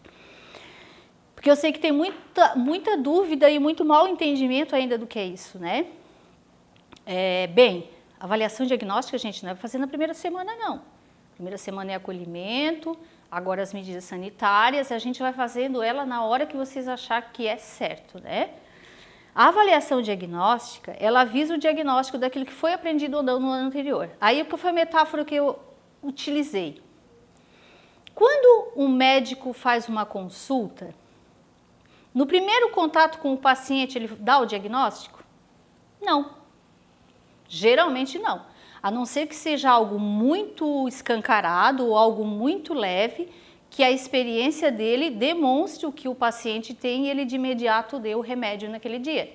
Porque eu sei que tem muita dúvida e muito mal entendimento ainda do que é isso, né? Bem, avaliação diagnóstica, gente, não é fazer na primeira semana, não. Primeira semana é acolhimento, agora as medidas sanitárias, a gente vai fazendo ela na hora que vocês acharem que é certo, né? A avaliação diagnóstica, ela visa o diagnóstico daquilo que foi aprendido ou não no ano anterior. Aí, qual foi a metáfora que eu utilizei? Quando um médico faz uma consulta, no primeiro contato com o paciente, ele dá o diagnóstico? Não. Geralmente não. A não ser que seja algo muito escancarado ou algo muito leve, que a experiência dele demonstre o que o paciente tem e ele de imediato dê o remédio naquele dia.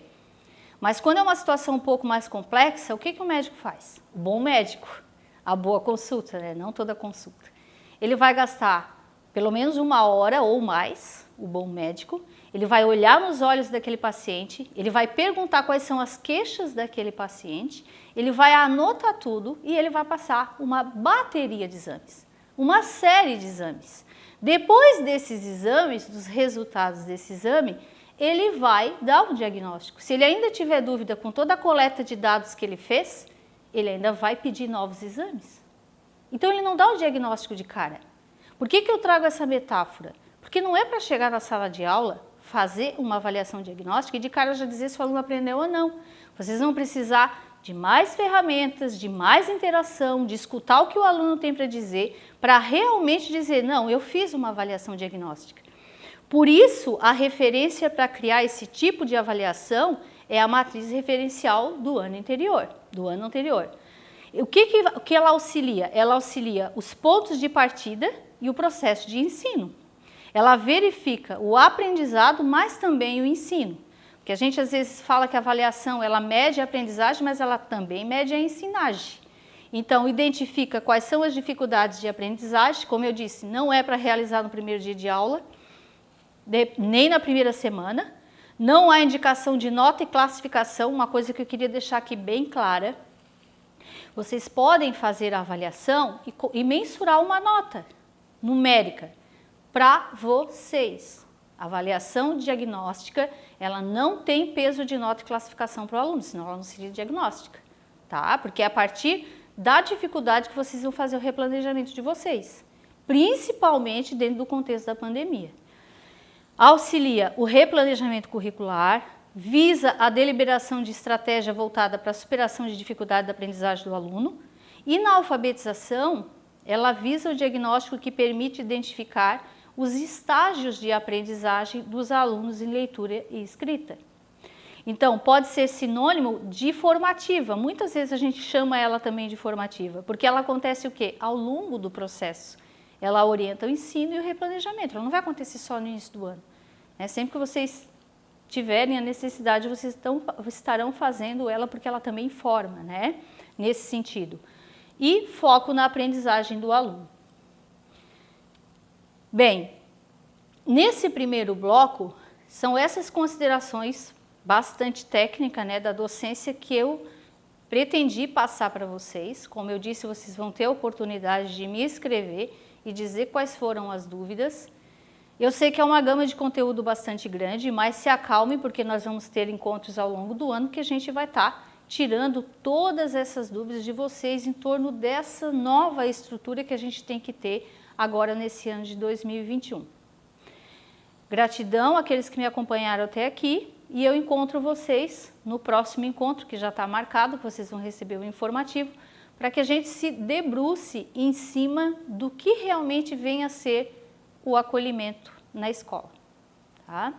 Mas quando é uma situação um pouco mais complexa, o que o médico faz? O bom médico, a boa consulta, né? Não toda consulta. Ele vai gastar pelo menos 1 hora ou mais, o bom médico, ele vai olhar nos olhos daquele paciente, ele vai perguntar quais são as queixas daquele paciente, ele vai anotar tudo e ele vai passar uma bateria de exames, uma série de exames. Depois desses exames, dos resultados desse exame, ele vai dar um diagnóstico. Se ele ainda tiver dúvida com toda a coleta de dados que ele fez, ele ainda vai pedir novos exames. Então ele não dá o diagnóstico de cara. Por que eu trago essa metáfora? Porque não é para chegar na sala de aula, fazer uma avaliação diagnóstica e de cara já dizer se o aluno aprendeu ou não. Vocês vão precisar de mais ferramentas, de mais interação, de escutar o que o aluno tem para dizer, para realmente dizer, não, eu fiz uma avaliação diagnóstica. Por isso, a referência para criar esse tipo de avaliação é a matriz referencial do ano anterior. O que ela auxilia? Ela auxilia os pontos de partida e o processo de ensino. Ela verifica o aprendizado, mas também o ensino. Porque a gente às vezes fala que a avaliação ela mede a aprendizagem, mas ela também mede a ensinagem. Então, identifica quais são as dificuldades de aprendizagem. Como eu disse, não é para realizar no primeiro dia de aula. nem na primeira semana. Não há indicação de nota e classificação, uma coisa que eu queria deixar aqui bem clara. Vocês podem fazer a avaliação e mensurar uma nota numérica para vocês. A avaliação diagnóstica, ela não tem peso de nota e classificação para o aluno, senão ela não seria diagnóstica, tá? Porque é a partir da dificuldade que vocês vão fazer o replanejamento de vocês, principalmente dentro do contexto da pandemia. Auxilia o replanejamento curricular, visa a deliberação de estratégia voltada para a superação de dificuldade da aprendizagem do aluno e na alfabetização, ela visa o diagnóstico que permite identificar os estágios de aprendizagem dos alunos em leitura e escrita. Então, pode ser sinônimo de formativa, muitas vezes a gente chama ela também de formativa, porque ela acontece o quê? Ao longo do processo. Ela orienta o ensino e o replanejamento, ela não vai acontecer só no início do ano. Sempre que vocês tiverem a necessidade, vocês estarão fazendo ela porque ela também forma, né? Nesse sentido. E foco na aprendizagem do aluno. Bem, nesse primeiro bloco, são essas considerações bastante técnicas, né, da docência que eu pretendi passar para vocês. Como eu disse, vocês vão ter a oportunidade de me escrever e dizer quais foram as dúvidas. Eu sei que é uma gama de conteúdo bastante grande, mas se acalme, porque nós vamos ter encontros ao longo do ano que a gente vai estar tirando todas essas dúvidas de vocês em torno dessa nova estrutura que a gente tem que ter agora nesse ano de 2021. Gratidão àqueles que me acompanharam até aqui e eu encontro vocês no próximo encontro, que já está marcado, que vocês vão receber o informativo, para que a gente se debruce em cima do que realmente vem a ser o acolhimento na escola, tá?